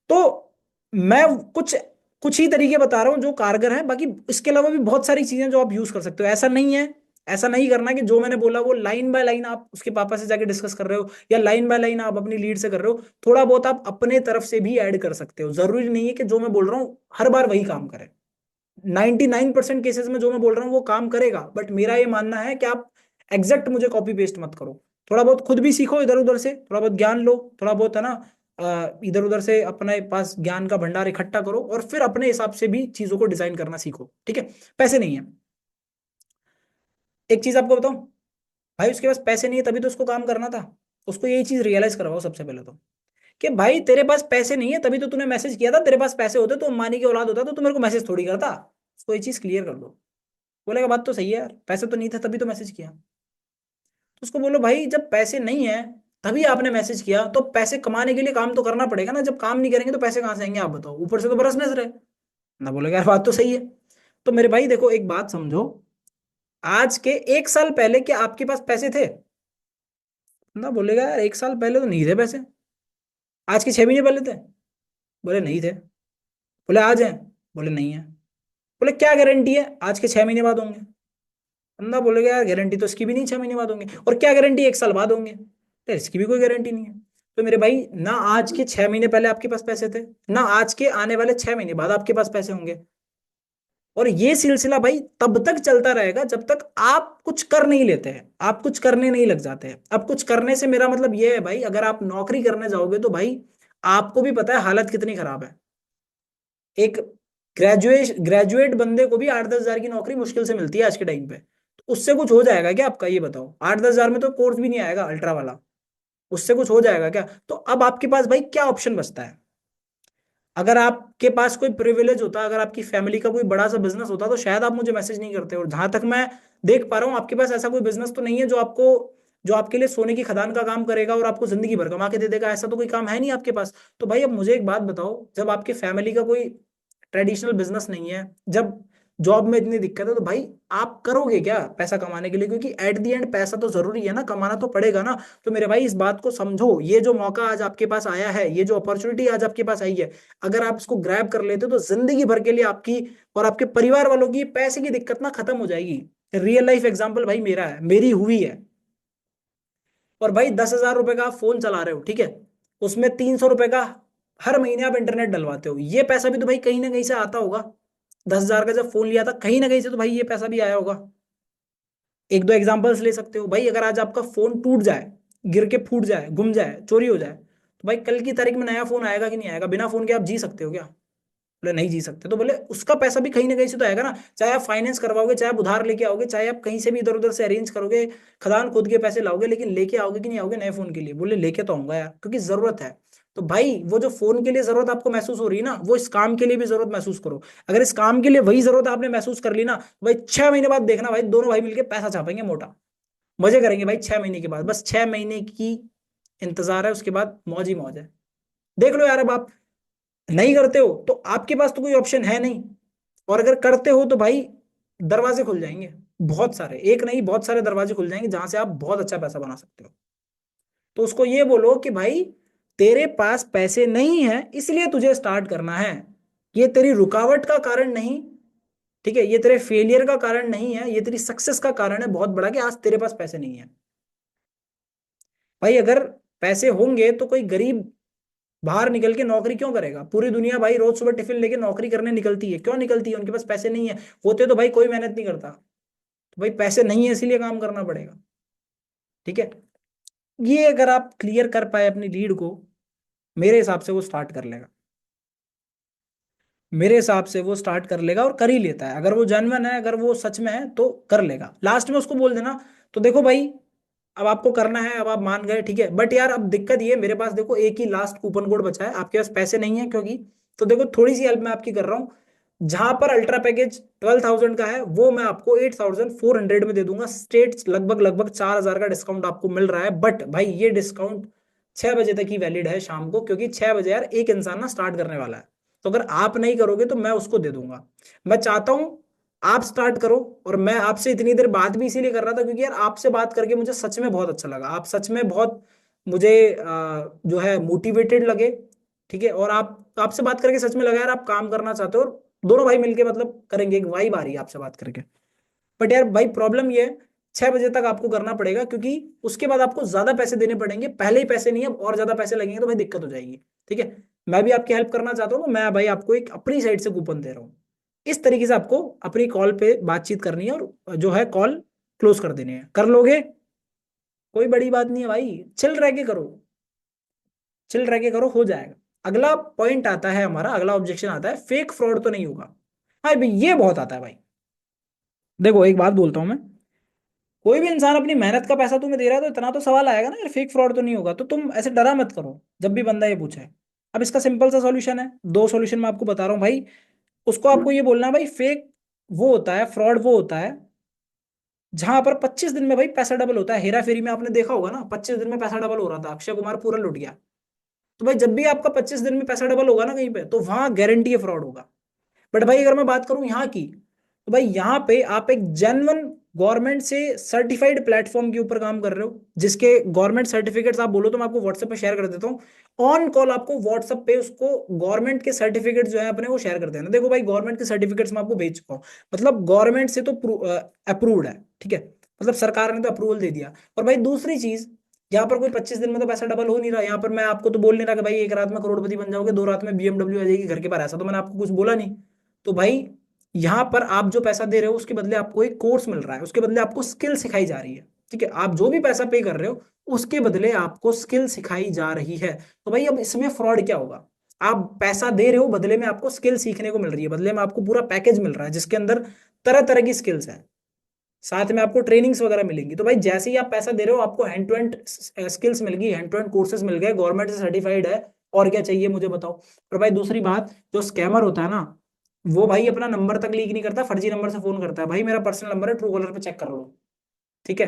तो मैं कुछ कुछ ही तरीके बता रहा हूँ जो कारगर हैं, बाकी इसके अलावा भी बहुत सारी चीजें जो आप यूज कर सकते हो। ऐसा नहीं है, ऐसा नहीं करना कि जो मैंने बोला वो लाइन बाय लाइन आप उसके पापा से जाके डिस्कस कर रहे हो, या लाइन बाय लाइन आप अपनी लीड से कर रहे हो। थोड़ा बहुत आप अपने तरफ से भी ऐड कर सकते हो, जरूरी नहीं है कि जो मैं बोल रहा हूँ हर बार वही काम करे। 99% केसेस में जो मैं बोल रहा हूँ वो काम करेगा, बट मेरा ये मानना है कि आप एग्जैक्ट मुझे कॉपी पेस्ट मत करो। थोड़ा बहुत खुद भी सीखो इधर उधर से, थोड़ा बहुत ज्ञान लो, थोड़ा बहुत है ना इधर उधर से अपने पास ज्ञान का भंडार इकट्ठा करो, और फिर अपने हिसाब से भी चीजों को डिजाइन करना सीखो, ठीक है। पैसे नहीं है, एक चीज आपको बताऊं, भाई उसके पास पैसे नहीं है तभी तो उसको काम करना था। उसको यही चीज रियलाइज करवाओ सबसे पहले तो, कि भाई तेरे पास पैसे नहीं है तभी तो तूने मैसेज किया था, तेरे पास पैसे होते तो अंबानी की औलाद होता तो तू मेरे को मैसेज थोड़ी करता। उसको ये चीज क्लियर कर दो। बोलेगा बात तो सही है यार, पैसे तो नहीं थे तभी तो मैसेज किया। तो उसको बोलो भाई जब पैसे नहीं है तभी आपने मैसेज किया, तो पैसे कमाने के लिए काम तो करना पड़ेगा ना, जब काम नहीं करेंगे तो पैसे कहाँ से आएंगे आप बताओ, ऊपर से तो बरसने से रहे। ना बोलेगा यार बात तो सही है। तो मेरे भाई देखो एक बात समझो, आज के 1 साल पहले क्या आपके पास पैसे थे? ना बोलेगा यार 1 साल पहले तो नहीं थे पैसे। आज के 6 महीने पहले थे? बोले नहीं थे। बोले आज हैं? बोले नहीं है। बोले क्या गारंटी है आज के 6 महीने बाद होंगे? बंदा बोलेगा यार गारंटी तो इसकी भी नहीं, 6 महीने बाद होंगे, और क्या गारंटी 1 साल बाद होंगे, तो इसकी भी कोई गारंटी नहीं है। तो मेरे भाई ना आज के 6 महीने पहले आपके पास पैसे थे, ना आज के आने वाले 6 महीने बाद आपके पास पैसे होंगे। और ये सिलसिला भाई तब तक चलता रहेगा जब तक आप कुछ कर नहीं लेते हैं, आप कुछ करने नहीं लग जाते हैं। अब कुछ करने से मेरा मतलब ये है भाई, अगर आप नौकरी करने जाओगे तो भाई आपको भी पता है हालत कितनी खराब है। एक ग्रेजुएट बंदे को भी 8-10 हजार की नौकरी मुश्किल से मिलती है आज के टाइम पे। तो उससे कुछ हो जाएगा क्या आपका, ये बताओ? 8-10 हजार में तो कोर्स भी नहीं आएगा अल्ट्रा वाला, उससे कुछ हो जाएगा क्या? तो अब आपके पास भाई क्या ऑप्शन बचता है? अगर आपके पास कोई प्रिविलेज होता, अगर आपकी फैमिली का कोई बड़ा सा बिजनेस होता, तो शायद आप मुझे मैसेज नहीं करते। और जहां तक मैं देख पा रहा हूँ आपके पास ऐसा कोई बिजनेस तो नहीं है जो आपके लिए सोने की खदान का काम करेगा और आपको जिंदगी भर कमा के दे देगा, ऐसा तो कोई काम है नहीं आपके पास। तो भाई अब मुझे एक बात बताओ, जब आपके फैमिली का कोई ट्रेडिशनल बिजनेस नहीं है, जब जॉब में इतनी दिक्कत है, तो भाई आप करोगे क्या पैसा कमाने के लिए? क्योंकि एट द एंड पैसा तो जरूरी है ना, कमाना तो पड़ेगा ना। तो मेरे भाई इस बात को समझो, ये जो मौका आज आपके पास आया है, ये जो अपॉर्चुनिटी आज आपके पास आई है, अगर आप इसको ग्रैब कर लेते हो तो जिंदगी भर के लिए आपकी और आपके परिवार वालों की पैसे की दिक्कत ना खत्म हो जाएगी। रियल लाइफ एग्जाम्पल भाई मेरा है, मेरी हुई है। और भाई 10,000 रुपए का आप फोन चला रहे हो, ठीक है, उसमें 300 रुपए का हर महीने आप इंटरनेट डलवाते हो, ये पैसा भी तो भाई कहीं ना कहीं से आता होगा। 10,000 का जब फोन लिया था, कहीं ना कहीं से तो भाई ये पैसा भी आया होगा। एक दो एग्जांपल्स ले सकते हो भाई, अगर आज आपका फोन टूट जाए, गिर के फूट जाए, गुम जाए, चोरी हो जाए, तो भाई कल की तारीख में नया फोन आएगा कि नहीं आएगा? बिना फोन के आप जी सकते हो क्या? बोले नहीं जी सकते। तो बोले उसका पैसा भी कहीं ना कहीं से तो आएगा ना, चाहे आप फाइनेंस करवाओगे, चाहे आप उधार लेके आओगे, चाहे आप कहीं से भी इधर उधर से अरेंज करोगे, खदान खोद के पैसे लाओगे, लेकिन लेके आओगे कि नहीं आओगे नए फोन के लिए? बोले लेके तो आऊंगा यार, क्योंकि जरूरत है। तो भाई वो जो फोन के लिए जरूरत आपको महसूस हो रही है ना, वो इस काम के लिए भी जरूरत महसूस करो। अगर इस काम के लिए वही जरूरत आपने महसूस कर ली ना, तो भाई 6 महीने बाद देखना भाई, दोनों भाई मिलके पैसा छापेंगे मोटा, मजे करेंगे भाई 6 महीने के बाद। बस 6 महीने की इंतजार है, उसके बाद मौज ही मौज है। देख लो यार, अब आप नहीं करते हो तो आपके पास तो कोई ऑप्शन है नहीं, और अगर करते हो तो भाई दरवाजे खुल जाएंगे, बहुत सारे, एक नहीं बहुत सारे दरवाजे खुल जाएंगे जहां से आप बहुत अच्छा पैसा बना सकते हो। तो उसको ये बोलो कि भाई तेरे पास पैसे नहीं है इसलिए तुझे स्टार्ट करना है, ये तेरी रुकावट का कारण नहीं, ठीक है, ये तेरे फेलियर का कारण नहीं है, ये तेरी सक्सेस का कारण है बहुत बड़ा, कि आज तेरे पास पैसे नहीं है। भाई अगर पैसे होंगे तो कोई गरीब बाहर निकल के नौकरी क्यों करेगा? पूरी दुनिया भाई रोज सुबह टिफिन लेके नौकरी करने निकलती है, क्यों निकलती है? उनके पास पैसे नहीं है, होते तो भाई कोई मेहनत नहीं करता। तो भाई पैसे नहीं है इसीलिए काम करना पड़ेगा, ठीक है। ये अगर आप क्लियर कर पाए अपनी लीड को, मेरे हिसाब से वो स्टार्ट कर लेगा, मेरे हिसाब से वो स्टार्ट कर लेगा और कर ही लेता है। अगर वो जेन्युइन है, अगर वो सच में है तो कर लेगा। लास्ट में उसको बोल देना, तो देखो भाई अब आपको करना है, अब आप मान गए, ठीक है, बट यार अब दिक्कत ये है, मेरे पास देखो एक ही लास्ट कूपन कोड बचा है, आपके पास पैसे नहीं है क्योंकि, तो देखो थोड़ी सी हेल्प मैं आपकी कर रहा हूँ। जहां पर अल्ट्रा पैकेज 12,000 का है, वो मैं आपको 8,400 में दे दूंगा स्ट्रेट, लगभग लगभग 4,000 का डिस्काउंट आपको मिल रहा है। बट भाई ये डिस्काउंट 6 बजे तक ही वैलिड है शाम को, क्योंकि 6 बजे यार एक इंसान ना स्टार्ट करने वाला है, तो अगर आप नहीं करोगे तो मैं उसको दे दूंगा। मैं चाहता हूं आप स्टार्ट करो, और मैं आपसे इतनी देर बात भी इसीलिए कर रहा था क्योंकि यार आपसे बात करके मुझे सच में बहुत अच्छा लगा, आप सच में बहुत मुझे जो है मोटिवेटेड लगे, ठीक है, और आप आपसे बात करके सच में लगा यार आप काम करना चाहते हो, और दोनों भाई मिलके मतलब करेंगे, एक वाइब आ रही है आपसे बात करके। बट यार भाई प्रॉब्लम ये है, 6 बजे तक आपको करना पड़ेगा, क्योंकि उसके बाद आपको ज्यादा पैसे देने पड़ेंगे, पहले ही पैसे नहीं है, और ज्यादा पैसे लगेंगे तो भाई दिक्कत हो जाएगी, ठीक है। मैं भी आपकी हेल्प करना चाहता हूँ, तो मैं भाई आपको एक अपनी साइड से कूपन दे रहा हूँ। इस तरीके से आपको अपनी कॉल पे बातचीत करनी है, और जो है कॉल क्लोज कर देनी है, कर लोगे? कोई बड़ी बात नहीं है भाई, चिल रह के करो, चिल रह के करो, हो जाएगा। अगला पॉइंट आता है हमारा, अगला ऑब्जेक्शन आता है, फेक फ्रॉड तो नहीं होगा। हाँ भाई ये बहुत आता है भाई। देखो एक बात बोलता हूँ मैं, कोई भी इंसान अपनी मेहनत का पैसा तुम्हें दे रहा है तो इतना तो सवाल आएगा ना यार, फेक फ्रॉड तो नहीं होगा? तो तुम ऐसे डरा मत करो जब भी बंदा ये पूछे। अब इसका सिंपल सा सॉल्यूशन है, दो सॉल्यूशन मैं आपको बता रहा हूँ भाई। उसको आपको ये बोलना है भाई, फेक वो होता है, फ्रॉड वो होता है जहां पर 25 दिन में भाई पैसा डबल होता है। हेरा फेरी में आपने देखा होगा ना, 25 दिन में पैसा डबल हो रहा था, अक्षय कुमार पूरा लुट गया। तो भाई जब भी आपका 25 दिन में पैसा डबल होगा ना कहीं पे, तो वहां गारंटी है फ्रॉड होगा। बट भाई अगर मैं बात करूं यहाँ की, तो भाई यहाँ पे आप एक जेन्युइन गवर्नमेंट से सर्टिफाइड प्लेटफॉर्म के ऊपर काम कर रहे हो, जिसके गवर्नमेंट सर्टिफिकेट्स आप बोलो तो मैं आपको व्हाट्सएप पे शेयर कर देता हूँ। ऑन कॉल आपको व्हाट्सएप पे उसको गवर्नमेंट के सर्टिफिकेट जो है अपने वो शेयर कर देना। देखो भाई गवर्नमेंट के सर्टिफिकेट्स मैं आपको भेज चुका हूँ, मतलब गवर्नमेंट से तो अप्रूव्ड है, ठीक है, मतलब सरकार ने तो अप्रूवल दे दिया। और भाई दूसरी चीज, यहाँ पर कोई 25 दिन में तो पैसा डबल हो नहीं रहा, यहाँ पर मैं आपको तो बोल नहीं रहा कि भाई एक रात में करोड़पति बन जाओगे, 2 रात में बीएमडब्ल्यू आ जाएगी घर के पास, ऐसा तो मैंने आपको कुछ बोला नहीं। तो भाई यहाँ पर आप जो पैसा दे रहे हो उसके बदले आपको एक कोर्स मिल रहा है, उसके बदले आपको स्किल सिखाई जा रही है, ठीक है, आप जो भी पैसा पे कर रहे हो उसके बदले आपको स्किल सिखाई जा रही है। तो भाई अब इसमें फ्रॉड क्या होगा? आप पैसा दे रहे हो, बदले में आपको स्किल सीखने को मिल रही है, बदले में आपको पूरा पैकेज मिल रहा है जिसके अंदर तरह तरह की स्किल्स है, साथ में आपको ट्रेनिंग्स वगैरह मिलेंगी। तो भाई जैसे ही आप पैसा दे रहे हो आपको हैंड टू हैंड स्किल्स मिल गई, हैंड टू हैंड कोर्सेज मिल गए, गवर्नमेंट से सर्टिफाइड है, और क्या चाहिए मुझे बताओ। और भाई दूसरी बात, जो स्कैमर होता है ना, वो भाई अपना नंबर तक लीक नहीं करता, फर्जी नंबर से फोन करता है। भाई मेरा पर्सनल नंबर है, ट्रू कॉलर पे चेक कर लो, ठीक है।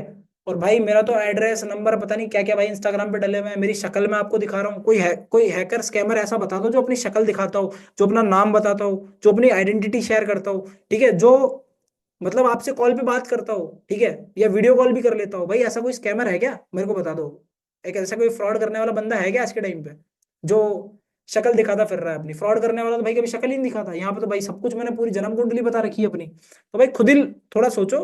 और भाई मेरा तो एड्रेस नंबर पता नहीं क्या क्या भाई इंस्टाग्राम पे डले हुए हैं, मेरी शक्ल मैं आपको दिखा रहा हूँ। कोई हैकर स्कैमर ऐसा बता दो जो अपनी शक्ल दिखाता हो, जो अपना नाम बताता हो, जो अपनी आइडेंटिटी शेयर करता हो, ठीक है, जो मतलब आपसे कॉल पे बात करता हो, ठीक है, या वीडियो कॉल भी कर लेता हो। भाई ऐसा कोई स्कैमर है क्या, मेरे को बता दो। एक ऐसा कोई फ्रॉड करने वाला बंदा है क्या आज के टाइम पे, जो शक्ल दिखाता फिर रहा है अपनी? फ्रॉड करने वाला तो भाई कभी शक्ल ही नहीं दिखाता। यहाँ पे तो भाई सब कुछ मैंने पूरी जन्म कुंडली बता रखी है अपनी। तो भाई खुद ही थोड़ा सोचो,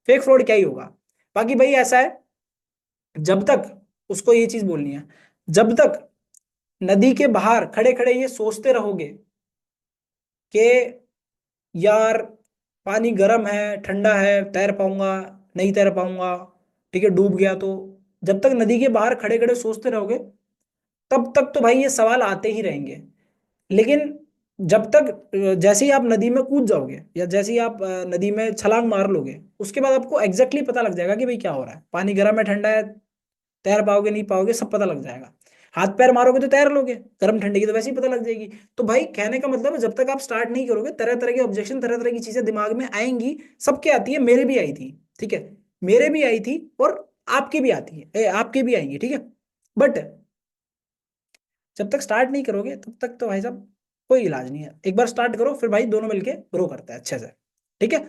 फेक फ्रॉड क्या ही होगा। बाकी भाई ऐसा है, जब तक, उसको ये चीज बोलनी है, जब तक नदी के बाहर खड़े खड़े ये सोचते रहोगे कि यार पानी गर्म है ठंडा है, तैर पाऊंगा नहीं तैर पाऊंगा, ठीक है, डूब गया तो, जब तक नदी के बाहर खड़े खड़े सोचते रहोगे तब तक तो भाई ये सवाल आते ही रहेंगे। लेकिन जब तक जैसे ही आप नदी में कूद जाओगे या जैसे ही आप नदी में छलांग मार लोगे, उसके बाद आपको एग्जैक्टली पता लग जाएगा कि भाई क्या हो रहा है, पानी गर्म है ठंडा है, तैर पाओगे नहीं पाओगे सब पता लग जाएगा। हाथ पैर मारोगे तो तैर लोगे, गर्म ठंडे की तो वैसे ही पता लग जाएगी। तो भाई कहने का मतलब है, जब तक आप स्टार्ट नहीं करोगे तरह तरह के ऑब्जेक्शन, तरह तरह की चीजें दिमाग में आएंगी। सबके आती है, मेरे भी आई थी, ठीक है, मेरे भी आई थी, और आपकी भी आती है, आपकी भी आएंगी, ठीक है। बट जब तक स्टार्ट नहीं करोगे तब तक तो भाई साहब कोई इलाज नहीं है। एक बार स्टार्ट करो, फिर भाई दोनों मिलके ग्रो करता है अच्छे से, ठीक है।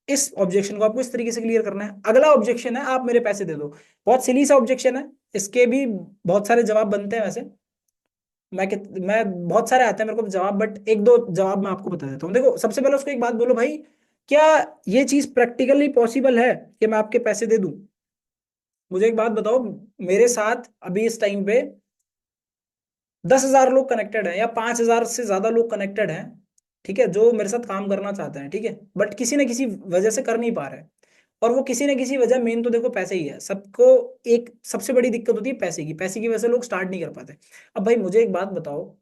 इस ऑब्जेक्शन को आपको इस तरीके से क्लियर करना है। अगला ऑब्जेक्शन है, आप मेरे पैसे दे दो। बहुत सिली सा ऑब्जेक्शन है, इसके भी बहुत सारे जवाब बनते हैं वैसे। मैं बहुत सारे आते हैं मेरे को जवाब, बट एक दो जवाब मैं आपको बता देता हूँ। देखो सबसे पहले उसको एक बात बोलो भाई, क्या ये चीज प्रैक्टिकली पॉसिबल है कि मैं आपके पैसे दे दूं? मुझे एक बात बताओ, मेरे साथ अभी इस टाइम पे 10,000 लोग कनेक्टेड हैं या 5,000 से ज्यादा लोग कनेक्टेड हैं, ठीक है, जो मेरे साथ काम करना चाहते हैं, ठीक है, बट किसी न किसी वजह से कर नहीं पा रहे हैं। और वो किसी न किसी वजह, मेन तो देखो पैसे ही है सबको। एक सबसे बड़ी दिक्कत होती है पैसे की, पैसे की वजह से लोग स्टार्ट नहीं कर पाते। अब भाई मुझे एक बात बताओ,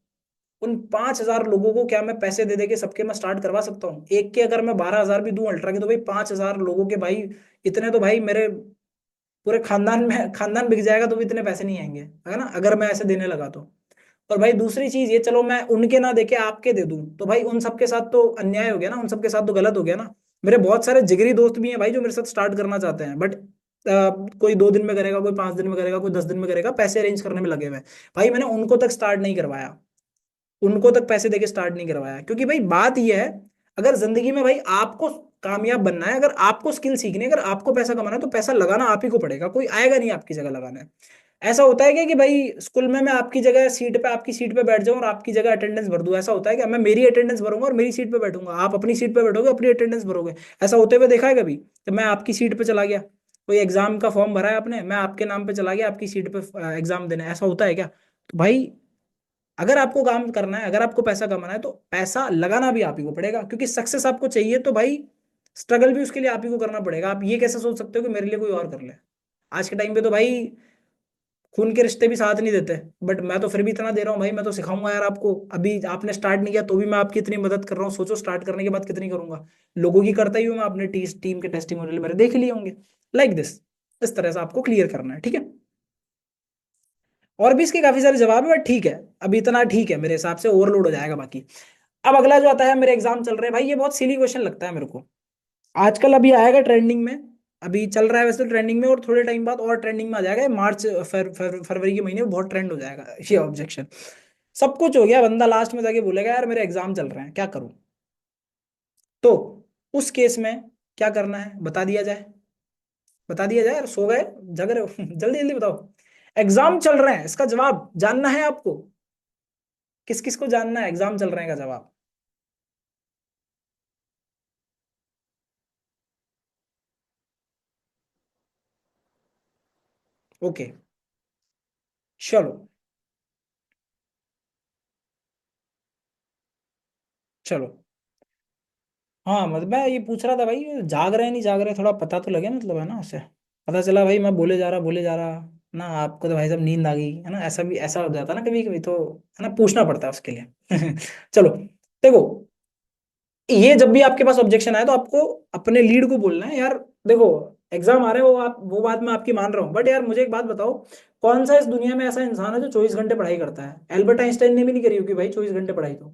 उन 5,000 लोगों को क्या मैं पैसे दे दे के सबके मैं स्टार्ट करवा सकता हूँ? एक के अगर मैं 12,000 भी दूं अल्ट्रा के, तो भाई 5,000 लोगों के भाई, इतने तो भाई मेरे पूरे खानदान में, खानदान बिक जाएगा तो भी इतने पैसे नहीं आएंगे, है ना, अगर मैं ऐसे देने लगा तो। और भाई दूसरी चीज ये, चलो मैं उनके ना देके आपके दे दूं, तो भाई उन सबके साथ तो अन्याय हो गया ना, उन सबके साथ तो गलत हो गया ना। मेरे बहुत सारे जिगरी दोस्त भी हैं भाई जो मेरे साथ स्टार्ट करना चाहते हैं, बट कोई 2 दिन में करेगा, कोई 5 दिन में करेगा, कोई 10 दिन में करेगा, पैसे अरेंज करने में लगे हुए हैं। भाई मैंने उनको तक स्टार्ट नहीं करवाया, उनको तक पैसे देके स्टार्ट नहीं करवाया, क्योंकि भाई बात यह है, अगर जिंदगी में भाई आपको कामयाब बनना है, अगर आपको स्किल सीखनी है, अगर आपको पैसा कमाना है, तो पैसा लगाना आप ही को पड़ेगा, कोई आएगा नहीं आपकी जगह लगाने। ऐसा होता है क्या कि भाई स्कूल में मैं आपकी जगह सीट पे, आपकी सीट पे बैठ जाऊं और आपकी जगह अटेंडेंस भर दूं? ऐसा होता है क्या? मैं मेरी अटेंडेंस भरूंगा और मेरी सीट पे बैठूंगा, आप अपनी सीट पे बैठोगे अपनी अटेंडेंस भरोगे। ऐसा होते हुए देखा है कभी? तो मैं आपकी सीट पे चला गया, कोई एग्जाम का फॉर्म भरा है आपने, मैं आपके नाम पे चला गया आपकी सीट पे एग्जाम देने, ऐसा होता है क्या? तो भाई अगर आपको काम करना है, अगर आपको पैसा कमाना है, तो पैसा लगाना भी आप ही को पड़ेगा, क्योंकि सक्सेस आपको चाहिए तो भाई स्ट्रगल भी उसके लिए आप ही को करना पड़ेगा। आप ये कैसे सोच सकते हो कि मेरे लिए कोई और कर ले? आज के टाइम पे तो भाई खून के रिश्ते भी साथ नहीं देते, बट मैं तो फिर भी इतना दे रहा हूँ भाई, मैं तो सिखाऊंगा यार आपको। अभी आपने स्टार्ट नहीं किया तो भी मैं आपकी इतनी मदद कर रहा हूँ, सोचो स्टार्ट करने के बाद कितनी करूंगा। लोगों की करता ही हूँ मैं, अपने टीम के टेस्टिमोनियल मेरे देख लिए होंगे। लाइक दिस, इस तरह से आपको क्लियर करना है, ठीक है। और भी इसके काफी सारे जवाब है, बट ठीक है, अभी इतना ठीक है मेरे हिसाब से, ओवरलोड हो जाएगा बाकी। अब अगला जो आता है, मेरे एग्जाम चल रहे हैं भाई, ये बहुत सिली क्वेश्चन लगता है मेरे को। आजकल अभी आएगा ट्रेंडिंग में, अभी चल रहा है वैसे ट्रेंडिंग में, और थोड़े टाइम बाद और ट्रेंडिंग में आ जाएगा, मार्च फरवरी के महीने में बहुत ट्रेंड हो जाएगा ये ऑब्जेक्शन। सब कुछ हो गया, बंदा लास्ट में जाके बोलेगा यार मेरे एग्जाम चल रहे हैं क्या करूं? तो उस केस में क्या करना है बता दिया जाए, बता दिया जाए यार, सो गए, जग रहे हो जल्दी जल्दी बताओ। एग्जाम चल रहे हैं, इसका जवाब जानना है आपको? किस किस को जानना है एग्जाम चल रहे हैं का जवाब? ओके, चलो। चलो, हाँ मतलब मैं ये पूछ रहा था भाई, जाग रहे हैं नहीं जाग रहे, थोड़ा पता तो लगे, मतलब है ना उससे। पता चला भाई मैं बोले जा रहा ना, आपको तो भाई साहब नींद आ गई है ना, ऐसा भी ऐसा हो जाता है ना कभी कभी, तो है ना, पूछना पड़ता है उसके लिए चलो, देखो, ये जब भी आपके पास ऑब्जेक्शन आए तो आपको अपने लीड को बोलना है, यार देखो एग्जाम आ रहे हैं, वो बात मैं आपकी मान रहा हूँ, बट यार मुझे एक बात बताओ, कौन सा इस दुनिया में ऐसा इंसान है जो 24 घंटे पढ़ाई करता है? एल्बर्ट आइंस्टाइन ने भी नहीं करी होगी भाई 24 घंटे पढ़ाई तो।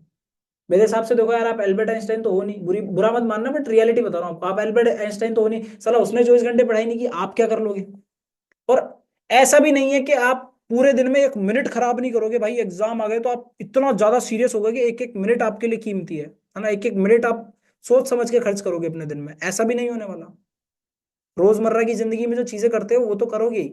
मेरे हिसाब से देखो यार, आप एल्बर्ट आइंस्टाइन तो हो नहीं, बुरा मत मानना, बट रियलिटी बता रहा हूँ आपको, आप एल्बर्ट आइंस्टाइन तो हो नहीं, साला उसने 24 घंटे पढ़ाई नहीं की, आप क्या कर लोगे? और ऐसा भी नहीं है कि आप पूरे दिन में एक मिनट खराब नहीं करोगे भाई, एग्जाम आ गए तो आप इतना ज्यादा सीरियस हो गए कि एक एक मिनट आपके लिए कीमती है ना, एक एक मिनट आप सोच समझ के खर्च करोगे अपने दिन में, ऐसा भी नहीं होने वाला। रोजमर्रा की जिंदगी में जो चीजें करते हो वो तो करोगे ही,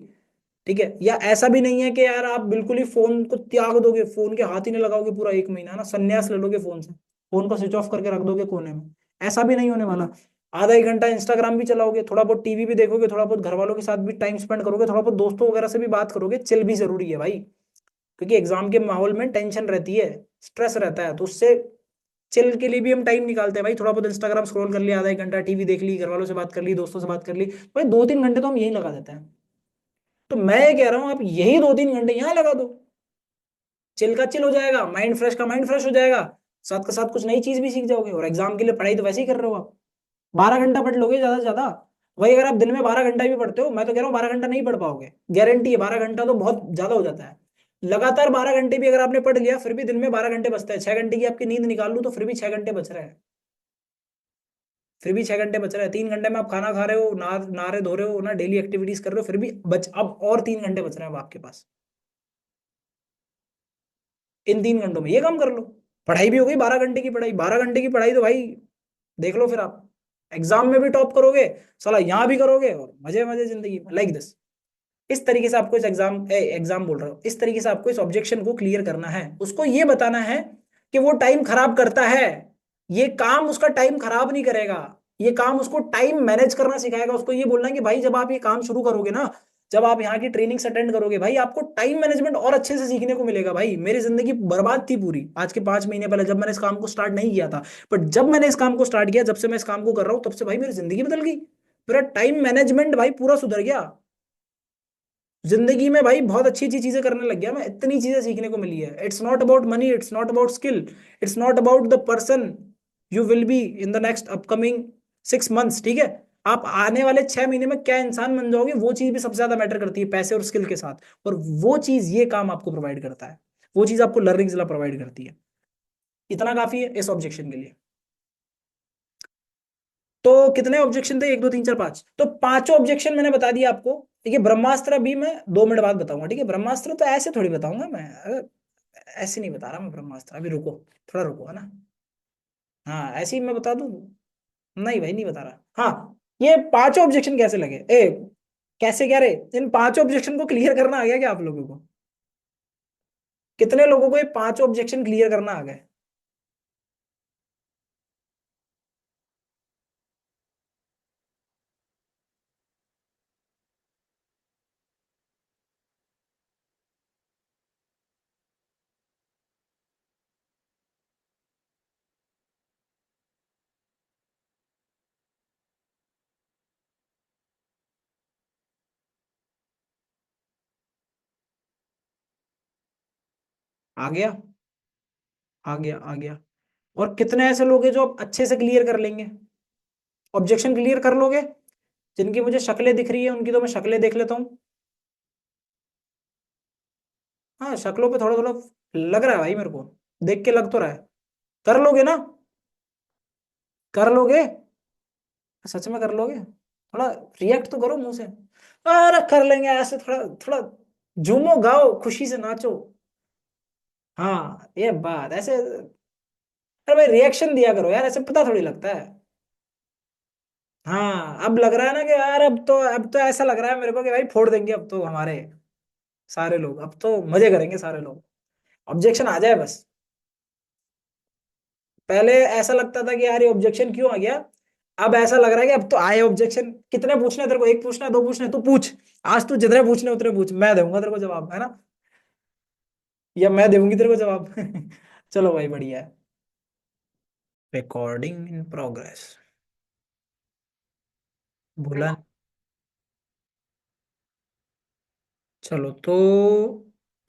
ठीक है। या ऐसा भी नहीं है कि यार आप बिल्कुल ही फोन को त्याग दोगे, फोन के हाथ ही नहीं लगाओगे पूरा एक महीना, ना संन्यास ले लोगे फोन से, फोन को स्विच ऑफ करके रख दोगे कोने में, ऐसा भी नहीं होने वाला। आधा एक घंटा इंस्टाग्राम भी चलाओगे, थोड़ा बहुत टीवी भी देखोगे, थोड़ा बहुत घर वालों के साथ भी टाइम स्पेंड करोगे, थोड़ा बहुत दोस्तों वगैरह से भी बात करोगे, चिल भी जरूरी है भाई, क्योंकि एग्जाम के माहौल में टेंशन रहती है, स्ट्रेस रहता है, तो उससे चिल के लिए भी हम टाइम निकालते हैं भाई, थोड़ा बहुत इंस्टाग्राम स्क्रॉल कर लिया, आधा एक घंटा टीवी देख ली, घर वालों से बात कर ली, दोस्तों से बात कर ली, भाई 2-3 घंटे तो हम यही लगा देते हैं। तो मैं ये कह रहा हूँ आप यही 2-3 घंटे यहाँ लगा दो, चिल का चिल हो जाएगा, माइंड फ्रेश का माइंड फ्रेश हो जाएगा, साथ के साथ कुछ नई चीज भी सीख जाओगे, और एग्जाम के लिए पढ़ाई तो वैसे ही कर रहे हो आप, 12 घंटा पढ़ लोगे ज्यादा से ज्यादा। वही अगर आप दिन में 12 घंटा भी पढ़ते हो, मैं तो कह रहा हूँ 12 घंटा नहीं पढ़ पाओगे, गारंटी है, 12 घंटा तो बहुत ज्यादा हो जाता है। लगातार 12 घंटे भी अगर आपने पढ़ लिया, फिर भी दिन में 12 घंटे बचते हैं, 6 घंटे की आपकी नींद निकाल लूँ तो फिर भी 6 घंटे बच रहे हैं, फिर भी 6 घंटे बच रहे हैं, 3 घंटे में आप खाना खा रहे हो, ना रहे धो रहे हो ना, डेली एक्टिविटीज कर रहे हो, फिर भी बच अब और 3 घंटे बच रहे हैं अब आपके पास, इन 3 घंटों में ये काम कर लो, पढ़ाई भी हो गई, 12 घंटे की पढ़ाई, 12 घंटे की पढ़ाई तो भाई देख लो फिर आप एग्जाम में भी टॉप करोगे, साला यहाँ भी करोगे, और मजे मजे जिंदगी में, लाइक दिस। इस तरीके से आपको इस एग्जाम बोल रहा हूँ, इस तरीके से आपको इस ऑब्जेक्शन को क्लियर करना है, उसको ये बताना है कि वो टाइम खराब करता है, ये काम उसका टाइम खराब नहीं करेगा, ये काम उसको टाइम मैनेज करना सिखाएगा, उसको ये बोलना है कि भाई जब आप ये काम शुरू करोगे ना, जब आप यहाँ की ट्रेनिंग्स अटेंड करोगे भाई, आपको टाइम मैनेजमेंट और अच्छे से सीखने को मिलेगा। भाई मेरी जिंदगी बर्बाद थी पूरी आज के 5 महीने पहले, जब मैंने इस काम को स्टार्ट नहीं किया था, बट जब मैंने इस काम को स्टार्ट किया, जब से मैं इस काम को कर रहा हूँ, तब से भाई मेरी जिंदगी बदल गई, मेरा टाइम मैनेजमेंट भाई पूरा सुधर गया, जिंदगी में भाई बहुत अच्छी अच्छी चीजें करने लग गया मैं, इतनी चीजें सीखने को मिली है। It's not about money, it's not about skill, it's not about the person you will be in the next upcoming 6 months, ठीक है। आप आने वाले 6 महीने में क्या इंसान बन जाओगे, वो चीज भी सबसे ज्यादा मैटर करती है पैसे और स्किल के साथ, और वो चीज ये काम आपको प्रोवाइड करता है, वो चीज आपको लर्निंग जिला प्रोवाइड करती है। इतना काफी है इस ऑब्जेक्शन के लिए। तो कितने ऑब्जेक्शन थे, 1 2 3 4 5, तो पांचों ऑब्जेक्शन मैंने बता दिया आपको। देखिए ब्रह्मास्त्र भी मैं 2 मिनट बाद बताऊंगा, ठीक है, ब्रह्मास्त्र तो ऐसे थोड़ी बताऊंगा मैं, ऐसे नहीं बता रहा मैं ब्रह्मास्त्र, अभी रुको, थोड़ा रुको, है ना। हाँ ऐसे ही मैं बता दूं, नहीं भाई नहीं बता रहा। हाँ, ये पांचों ऑब्जेक्शन कैसे लगे, कैसे कह रहे, इन पांचों ऑब्जेक्शन को क्लियर करना आ गया क्या आप लोगों को, कितने लोगों को ये पांचों ऑब्जेक्शन क्लियर करना आ गए। आ गया, आ गया, आ गया। और कितने ऐसे लोग हैं जो अब अच्छे से क्लियर कर लेंगे, ऑब्जेक्शन क्लियर कर लोगे, जिनकी मुझे शक्लें दिख रही है उनकी तो मैं शक्लें देख लेता हूँ। हाँ शक्लों पे थोड़ा थोड़ा लग रहा है भाई मेरे को, देख के लग तो रहा है, कर लोगे ना, कर लोगे, सच में कर लोगे, थोड़ा रिएक्ट तो करो मुंह से, अरे कर लेंगे ऐसे, थोड़ा थोड़ा झूमो गाओ खुशी से नाचो। हाँ ये बात ऐसे, अरे भाई रिएक्शन दिया करो यार, ऐसे पता थोड़ी लगता है। हाँ अब लग रहा है ना कि यार अब तो ऐसा लग रहा है मेरे को कि भाई फोड़ देंगे अब तो हमारे सारे लोग, अब तो मजे करेंगे सारे लोग, ऑब्जेक्शन आ जाए बस। पहले ऐसा लगता था कि यार ये ऑब्जेक्शन क्यों आ गया, अब ऐसा लग रहा है कि अब तो आए ऑब्जेक्शन, कितने पूछने हैं तेरे को, एक पूछना है, दो पूछने हैं, तू पूछ, आज तू जितने पूछने हैं उतने पूछ, मैं दूंगा तेरे को जवाब, है ना, या मैं दूंगी तेरे को जवाब। चलो भाई बढ़िया है। रिकॉर्डिंग इन प्रोग्रेस, बोला, चलो तो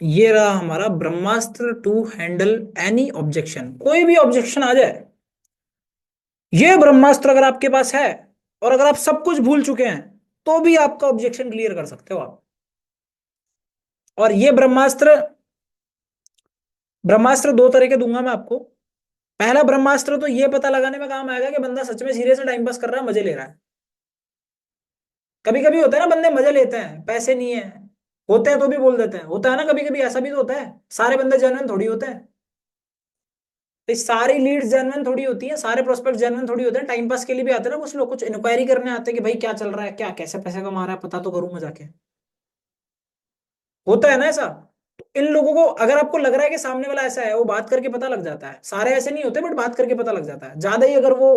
ये रहा हमारा ब्रह्मास्त्र टू हैंडल एनी ऑब्जेक्शन, कोई भी ऑब्जेक्शन आ जाए, ये ब्रह्मास्त्र अगर आपके पास है, और अगर आप सब कुछ भूल चुके हैं, तो भी आपका ऑब्जेक्शन क्लियर कर सकते हो आप। और ये ब्रह्मास्त्र, ब्रह्मास्त्र 2 तरह के दूंगा मैं आपको। पहला ब्रह्मास्त्र तो ये पता लगाने में काम आएगा कि बंदा सच में सीरियस टाइम पास कर रहा है, मजे ले रहा है, कभी कभी होता है ना, बंदे मजे लेते हैं, पैसे नहीं है, होते हैं तो भी बोल देते हैं, होता है ना कभी कभी, ऐसा भी तो होता है। सारे बंदे जेन्युइन थोड़ी होते हैं। तो सारी लीड्स जेन्युइन थोड़ी होती है, सारे प्रोस्पेक्ट जेन्युइन थोड़ी होते हैं। टाइम पास के लिए भी आते हैं ना कुछ लोग, कुछ इंक्वायरी करने आते हैं कि भाई क्या चल रहा है, क्या कैसे पैसे कमा रहा है, पता तो करूं मैं जाके। होता है ना ऐसा। तो इन लोगों को अगर आपको लग रहा है कि सामने वाला ऐसा है, वो बात करके पता लग जाता है। सारे ऐसे नहीं होते, बट बात करके पता लग जाता है। ज्यादा ही अगर वो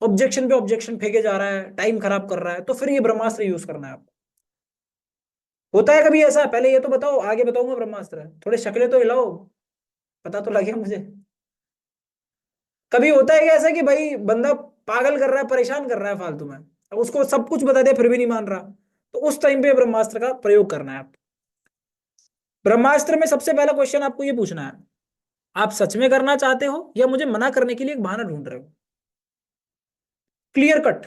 ऑब्जेक्शन पे ऑब्जेक्शन फेंके जा रहा है, टाइम खराब कर रहा है, तो फिर ये ब्रह्मास्त्र यूज करना है आपको। होता है कभी ऐसा? पहले ये तो बताओ, आगे बताऊंगा ब्रह्मास्त्र। थोड़े शक्लें तो हिलाओ, पता तो लगे मुझे। कभी होता है क्या ऐसा कि भाई बंदा पागल कर रहा है, परेशान कर रहा है फालतू में, अब उसको सब कुछ बता दिया फिर भी नहीं मान रहा, तो उस टाइम पे ब्रह्मास्त्र का प्रयोग करना है आप। ब्रह्मास्त्र में सबसे पहला क्वेश्चन आपको ये पूछना है, आप सच में करना चाहते हो या मुझे मना करने के लिए एक बहाना ढूंढ रहे हो? Clear cut.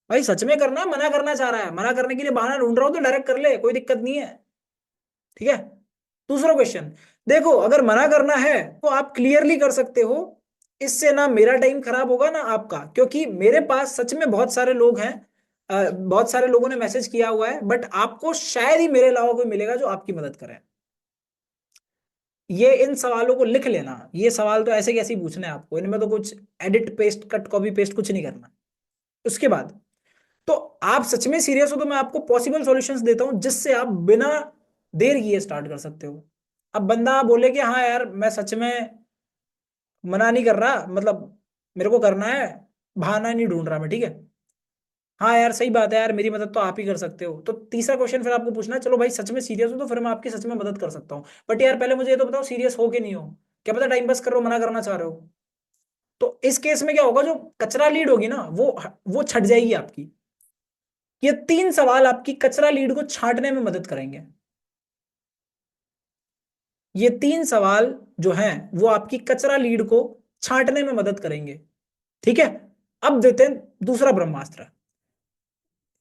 भाई सच में करना है, मना करना चाह रहा है, मना करने के लिए बहाना ढूंढ रहा हो तो डायरेक्ट कर ले, कोई दिक्कत नहीं है। ठीक है। दूसरा क्वेश्चन, देखो अगर मना करना है तो आप क्लियरली कर सकते हो, इससे ना मेरा टाइम खराब होगा ना आपका, क्योंकि मेरे पास सच में बहुत सारे लोग हैं, बहुत सारे लोगों ने मैसेज किया हुआ है, बट आपको शायद ही मेरे अलावा कोई मिलेगा जो आपकी मदद करे। ये इन सवालों को लिख लेना, ये सवाल तो ऐसे कैसे ही पूछने हैं आपको, इनमें तो कुछ edit paste cut copy paste कुछ नहीं करना। उसके बाद, तो आप सच में सीरियस हो तो मैं आपको पॉसिबल सॉल्यूशंस देता हूं जिससे आप बिना देर किए स्टार्ट कर सकते हो। अब बंदा बोले कि हाँ यार मैं सच में मना नहीं कर रहा, मतलब मेरे को करना है, बहाना नहीं ढूंढ रहा मैं, ठीक है। हाँ यार सही बात है यार, मेरी मदद तो आप ही कर सकते हो। तो तीसरा क्वेश्चन फिर आपको पूछना है, चलो भाई सच में सीरियस हो तो फिर मैं आपकी सच में मदद कर सकता हूँ, बट यार पहले मुझे ये तो बताओ सीरियस हो कि नहीं हो। क्या पता टाइम पास कर रहे हो, मना करना चाह रहे हो। तो इस केस में क्या होगा, जो कचरा लीड होगी ना वो छट जाएगी आपकी। ये तीन सवाल आपकी कचरा लीड को छांटने में मदद करेंगे। ये तीन सवाल जो हैं वो आपकी कचरा लीड को छांटने में मदद करेंगे। ठीक है। अब देते हैं दूसरा ब्रह्मास्त्र।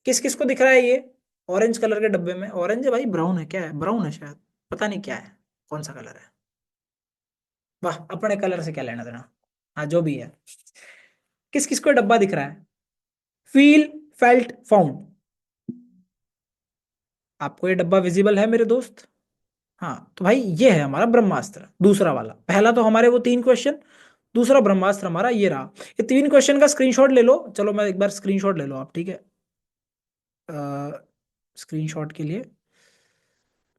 किस किस को दिख रहा है ये? ऑरेंज कलर के डब्बे में, ऑरेंज है भाई, ब्राउन है, क्या है, ब्राउन है शायद, पता नहीं क्या है, कौन सा कलर है। वाह, अपने कलर से क्या लेना देना। हाँ जो भी है। किस किस को डब्बा दिख रहा है? Feel, felt, found. आपको ये डब्बा विजिबल है मेरे दोस्त? हाँ तो भाई ये है हमारा ब्रह्मास्त्र दूसरा वाला। पहला तो हमारे वो तीन क्वेश्चन, दूसरा ब्रह्मास्त्र हमारा ये रहा। ये तीन क्वेश्चन का स्क्रीनशॉट ले लो, चलो मैं एक बार स्क्रीनशॉट ले लो आप, ठीक है। स्क्रीनशॉट के लिए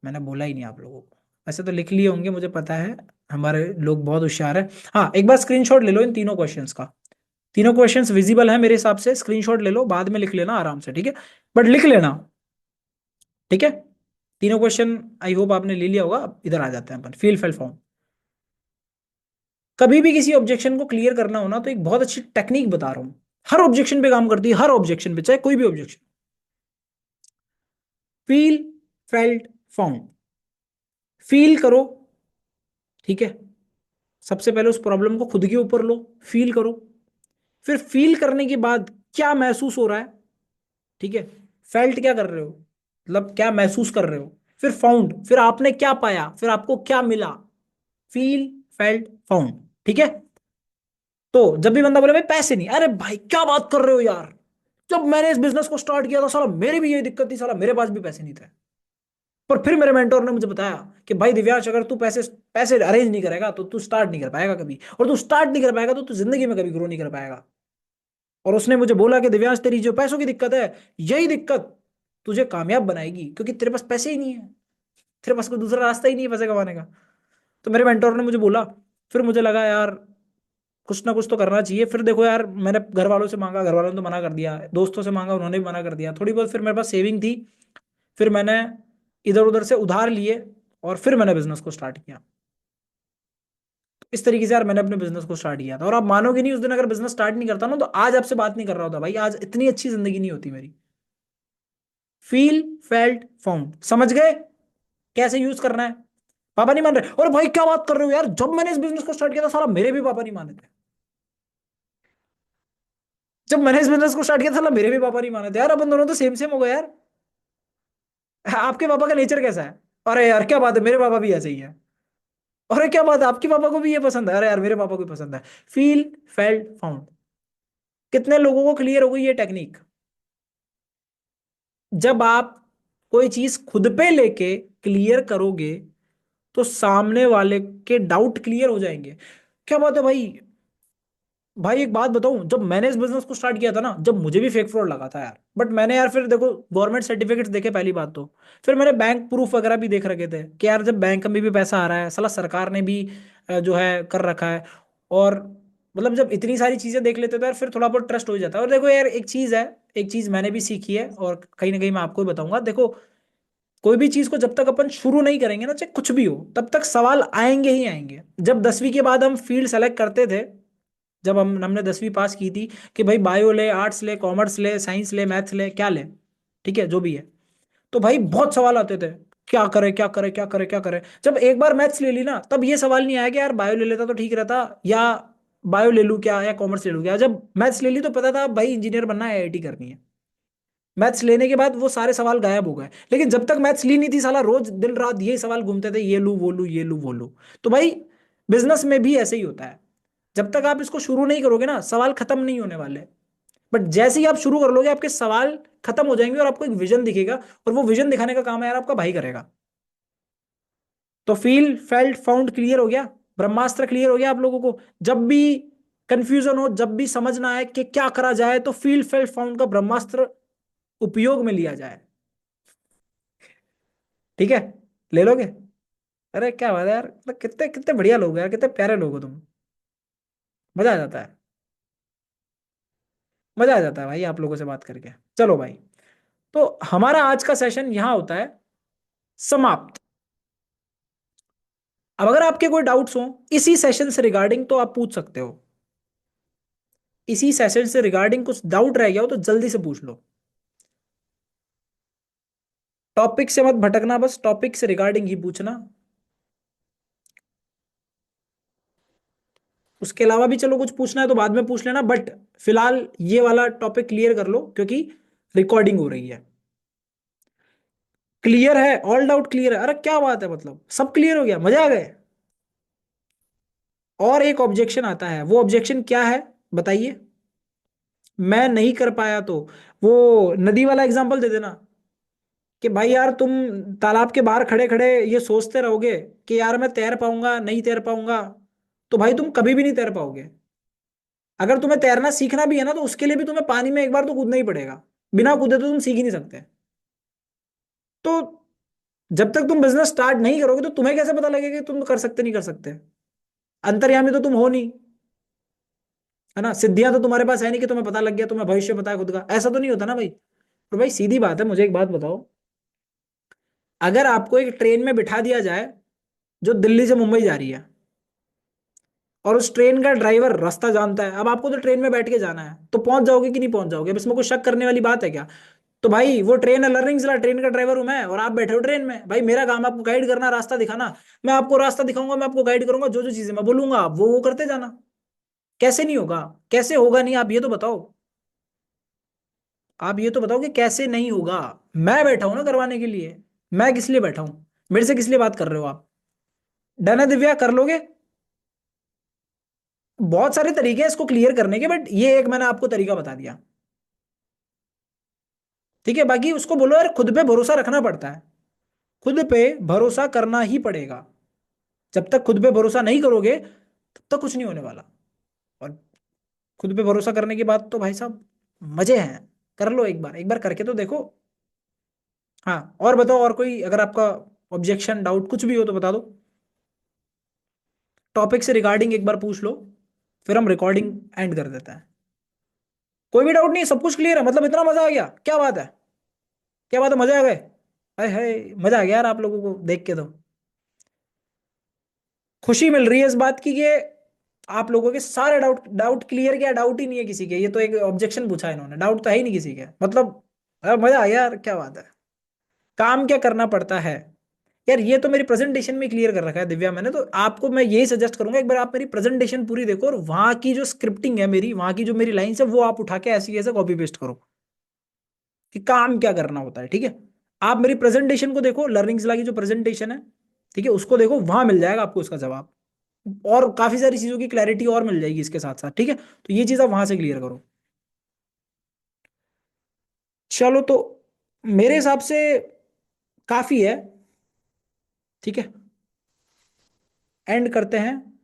मैंने बोला ही नहीं आप लोगों को, ऐसे तो लिख लिए होंगे मुझे पता है, हमारे लोग बहुत होशियार है। हाँ एक बार स्क्रीनशॉट ले लो इन तीनों क्वेश्चंस का। तीनों क्वेश्चंस विजिबल है मेरे हिसाब से, स्क्रीनशॉट ले लो, बाद में लिख लेना आराम से, ठीक है। बट लिख लेना, ठीक है। तीनों क्वेश्चन आई होप आपने ले लिया होगा। अब इधर आ जाते हैं अपन, फील फेल फॉर्म। कभी भी किसी ऑब्जेक्शन को क्लियर करना हो ना, तो एक बहुत अच्छी टेक्निक बता रहा हूं, हर ऑब्जेक्शन पे काम करती है, हर ऑब्जेक्शन पे, चाहे कोई भी objection. Feel, felt, found. Feel करो, ठीक है। सबसे पहले उस प्रॉब्लम को खुद के ऊपर लो, फील करो। फिर फील करने के बाद क्या महसूस हो रहा है, ठीक है। फेल्ट क्या कर रहे हो, मतलब क्या महसूस कर रहे हो। फिर फाउंड, फिर आपने क्या पाया, फिर आपको क्या मिला। फील, फेल्ट, फाउंड, ठीक है। तो जब भी बंदा बोले भाई पैसे नहीं, अरे भाई क्या बात कर रहे हो यार, जब मैंने इस बिजनेस को स्टार्ट किया था साला मेरी भी यही दिक्कत थी, साला मेरे पास भी पैसे नहीं थे। पर फिर मेरे मेंटोर ने मुझे बताया कि भाई दिव्यांश, अगर तू पैसे पैसे अरेंज नहीं करेगा तो तू स्टार्ट नहीं कर पाएगा कभी, और तू स्टार्ट नहीं कर पाएगा तो तू जिंदगी में कभी ग्रो नहीं कर पाएगा। और उसने मुझे बोला कि दिव्यांश, तेरी जो पैसों की दिक्कत है, यही दिक्कत तुझे कामयाब बनाएगी, क्योंकि तेरे पास पैसे ही नहीं है, तेरे पास कोई दूसरा रास्ता ही नहीं है पैसे कमाने का। तो मेरे मेंटोर ने मुझे बोला, फिर मुझे लगा यार कुछ ना कुछ तो करना चाहिए। फिर देखो यार, मैंने घर वालों से मांगा, घर वालों ने तो मना कर दिया, दोस्तों से मांगा, उन्होंने भी मना कर दिया। थोड़ी बहुत फिर मेरे पास सेविंग थी, फिर मैंने इधर उधर से उधार लिए, और फिर मैंने बिजनेस को स्टार्ट किया। तो इस तरीके से यार मैंने अपने बिजनेस को स्टार्ट किया था। और आप मानोगे नहीं, उस दिन अगर बिजनेस स्टार्ट नहीं करता ना, तो आज आपसे बात नहीं कर रहा होता भाई, आज इतनी अच्छी जिंदगी नहीं होती मेरी। फील, फेल्ट, फाउंड, समझ गए कैसे यूज करना है? पापा नहीं मान रहे, और भाई क्या बात कर रहे हो यार, जब मैंने इस बिजनेस को स्टार्ट किया था साला मेरे भी पापा नहीं माने थे। जब मैंने इस बिजनेस को स्टार्ट किया था साला मेरे भी पापा नहीं माने थे। यार अपन दोनों तो सेम सेम हो गए यार। आपके पापा का नेचर कैसा है? अरे यार क्या बात है, मेरे पापा भी ऐसे ही है। अरे क्या बात है, आपके पापा को भी ये पसंद है? अरे यार मेरे पापा को भी पसंद है। Feel, felt, found. कितने लोगों को क्लियर हो गई ये टेक्निक? जब आप कोई चीज खुद पे लेके क्लियर करोगे तो सामने वाले के डाउट क्लियर हो जाएंगे। क्या बात है भाई। भाई एक बात बताऊं, जब मैंने इस बिजनेस को स्टार्ट किया था ना, जब मुझे भी फेक फ्रॉड लगा था यार, बट मैंने यार फिर देखो गवर्नमेंट सर्टिफिकेट्स देखे पहली बात तो, फिर मैंने बैंक प्रूफ वगैरह भी देख रखे थे कि यार जब बैंक में भी पैसा आ रहा है, साला सरकार ने भी जो है कर रखा है। और मतलब जब इतनी सारी चीजें देख लेते हो तो यार फिर थोड़ा बहुत ट्रस्ट हो जाता है। और देखो यार एक चीज है, एक चीज मैंने भी सीखी है और कहीं ना कहीं मैं आपको भी बताऊंगा। देखो कोई भी चीज को जब तक अपन शुरू नहीं करेंगे ना, चाहे कुछ भी हो, तब तक सवाल आएंगे ही आएंगे। जब 10वीं के बाद हम फील्ड सेलेक्ट करते थे, जब हमने 10वीं पास की थी कि भाई बायो ले, आर्ट्स ले, कॉमर्स ले, साइंस ले, मैथ्स ले, क्या ले, ठीक है जो भी है, तो भाई बहुत सवाल आते थे, क्या करे क्या करे क्या करे क्या करे। जब एक बार मैथ्स ले ली ना, तब ये सवाल नहीं आया कि यार बायो ले लेता तो ठीक रहता, या बायो ले लूं क्या या कॉमर्स ले लूं क्या। जब मैथ्स ले ली तो पता था भाई इंजीनियर बनना है, आईआईटी करनी है। मैथ्स लेने के बाद वो सारे सवाल गायब हो गए, लेकिन जब तक मैथ्स ली नहीं थी साला रोज दिन रात यही सवाल घूमते थे, ये लू वो लू ये लू वो लू। तो भाई बिजनेस में भी ऐसे ही होता है, जब तक आप इसको शुरू नहीं करोगे ना, सवाल खत्म नहीं होने वाले। बट जैसे ही आप शुरू कर लोगे, आपके सवाल खत्म हो जाएंगे और आपको एक विजन दिखेगा, और वो विजन दिखाने का काम है यार आपका भाई करेगा। तो फील फेल्ट फाउंड क्लियर हो गया, ब्रह्मास्त्र क्लियर हो गया आप लोगों को। जब भी कंफ्यूजन हो, जब भी समझ ना आए कि क्या करा जाए, तो फील फेल्ट फाउंड का ब्रह्मास्त्र उपयोग में लिया जाए। ठीक है, ले लोगे। अरे क्या बात है यार, मतलब कितने कितने बढ़िया लोग हो यार, कितने प्यारे लोग हो तुम। मजा आ जाता है, मजा आ जाता है भाई आप लोगों से बात करके। चलो भाई, तो हमारा आज का सेशन यहां होता है समाप्त। अब अगर आपके कोई डाउट्स हो इसी सेशन से रिगार्डिंग, तो आप पूछ सकते हो। इसी सेशन से रिगार्डिंग कुछ डाउट रह गया हो तो जल्दी से पूछ लो। टॉपिक से मत भटकना, बस टॉपिक से रिगार्डिंग ही पूछना। उसके अलावा भी चलो कुछ पूछना है तो बाद में पूछ लेना, बट फिलहाल ये वाला टॉपिक क्लियर कर लो क्योंकि रिकॉर्डिंग हो रही है। क्लियर है, ऑल डाउट क्लियर है। अरे क्या बात है, मतलब सब क्लियर हो गया, मजा आ गए। और एक ऑब्जेक्शन आता है, वो ऑब्जेक्शन क्या है बताइए। मैं नहीं कर पाया तो वो नदी वाला एग्जांपल दे देना कि भाई यार तुम तालाब के बाहर खड़े खड़े ये सोचते रहोगे कि यार मैं तैर पाऊंगा नहीं तैर पाऊंगा, तो भाई तुम कभी भी नहीं तैर पाओगे। अगर तुम्हें तैरना सीखना भी है ना, तो उसके लिए भी तुम्हें पानी में एक बार तो कूदना ही पड़ेगा। बिना कूदे तो तुम सीख ही नहीं सकते। तो जब तक तुम बिजनेस स्टार्ट नहीं करोगे तो तुम्हें कैसे पता लगेगा कि तुम कर सकते नहीं कर सकते। अंतर्यामी तो तुम हो नहीं, है ना। सिद्धियां तो तुम्हारे पास है नहीं कि तुम्हें पता लग गया, तुम्हें भविष्य पता है खुद का, ऐसा तो नहीं होता ना भाई। तो भाई सीधी बात है, मुझे एक बात बताओ, अगर आपको एक ट्रेन में बिठा दिया जाए जो दिल्ली से मुंबई जा रही है, और उस ट्रेन का ड्राइवर रास्ता जानता है, अब आपको तो ट्रेन में बैठ के जाना है, तो पहुंच जाओगे कि नहीं पहुंच जाओगे, अब इसमें कोई शक करने वाली बात है क्या। तो भाई वो ट्रेन है, लर्निंग जिला ट्रेन का ड्राइवर हूं मैं, और आप बैठे हो ट्रेन में, भाई मेरा काम है आपको गाइड करना, रास्ता दिखाना। मैं आपको रास्ता दिखाऊंगा, मैं आपको गाइड करूंगा, जो जो चीजें मैं बोलूंगा आप वो करते जाना। कैसे नहीं होगा, कैसे होगा नहीं, आप ये तो बताओ। आप ये तो बताओ कि कैसे नहीं होगा। मैं बैठा हूं ना करवाने के लिए, मैं किस लिए बैठा हूं, मेरे से किस लिए बात कर रहे हो आप। डन है दिव्या, कर लोगे। बहुत सारे तरीके हैं इसको क्लियर करने के, बट ये एक मैंने आपको तरीका बता दिया। ठीक है, बाकी उसको बोलो यार खुद पे भरोसा रखना पड़ता है, खुद पे भरोसा करना ही पड़ेगा। जब तक खुद पे भरोसा नहीं करोगे तब तक कुछ नहीं होने वाला। और खुद पे भरोसा करने की बात तो भाई साहब मजे हैं, कर लो एक बार, एक बार करके तो देखो। हाँ और बताओ, और कोई अगर आपका ऑब्जेक्शन डाउट कुछ भी हो तो बता दो। टॉपिक से रिगार्डिंग एक बार पूछ लो, फिर हम रिकॉर्डिंग एंड कर देते हैं। कोई भी डाउट नहीं, सब कुछ क्लियर है, मतलब इतना मजा आ गया, क्या बात है। क्या बात है, मजे आ गए। हाय हाय, मजा आ गया यार आप लोगों को देख के तो। खुशी मिल रही है इस बात की कि आप लोगों के सारे डाउट डाउट क्लियर किया, डाउट ही नहीं है किसी के। ये तो एक ऑब्जेक्शन पूछा इन्होंने, डाउट तो है ही नहीं किसी के, मतलब मजा आ गया यार, क्या बात है। काम क्या करना पड़ता है यार, ये तो मेरी प्रेजेंटेशन में क्लियर कर रखा है दिव्या मैंने। तो आपको मैं यही सजेस्ट करूंगा, एक बार आप मेरी प्रेजेंटेशन पूरी देखो, और वहां की जो स्क्रिप्टिंग है मेरी, वहां की जो मेरी लाइंस है, वो आप उठा के ऐसे ऐसे कॉपी पेस्ट करो कि काम क्या करना होता है। ठीक है, आप मेरी प्रेजेंटेशन को देखो, लर्निंग्स की जो प्रेजेंटेशन है, ठीक है, उसको देखो, वहां मिल जाएगा आपको उसका जवाब। और काफी सारी चीजों की क्लैरिटी और मिल जाएगी इसके साथ साथ। ठीक है, तो ये चीज आप वहां से क्लियर करो। चलो तो मेरे हिसाब से काफी है। ठीक है, एंड करते हैं।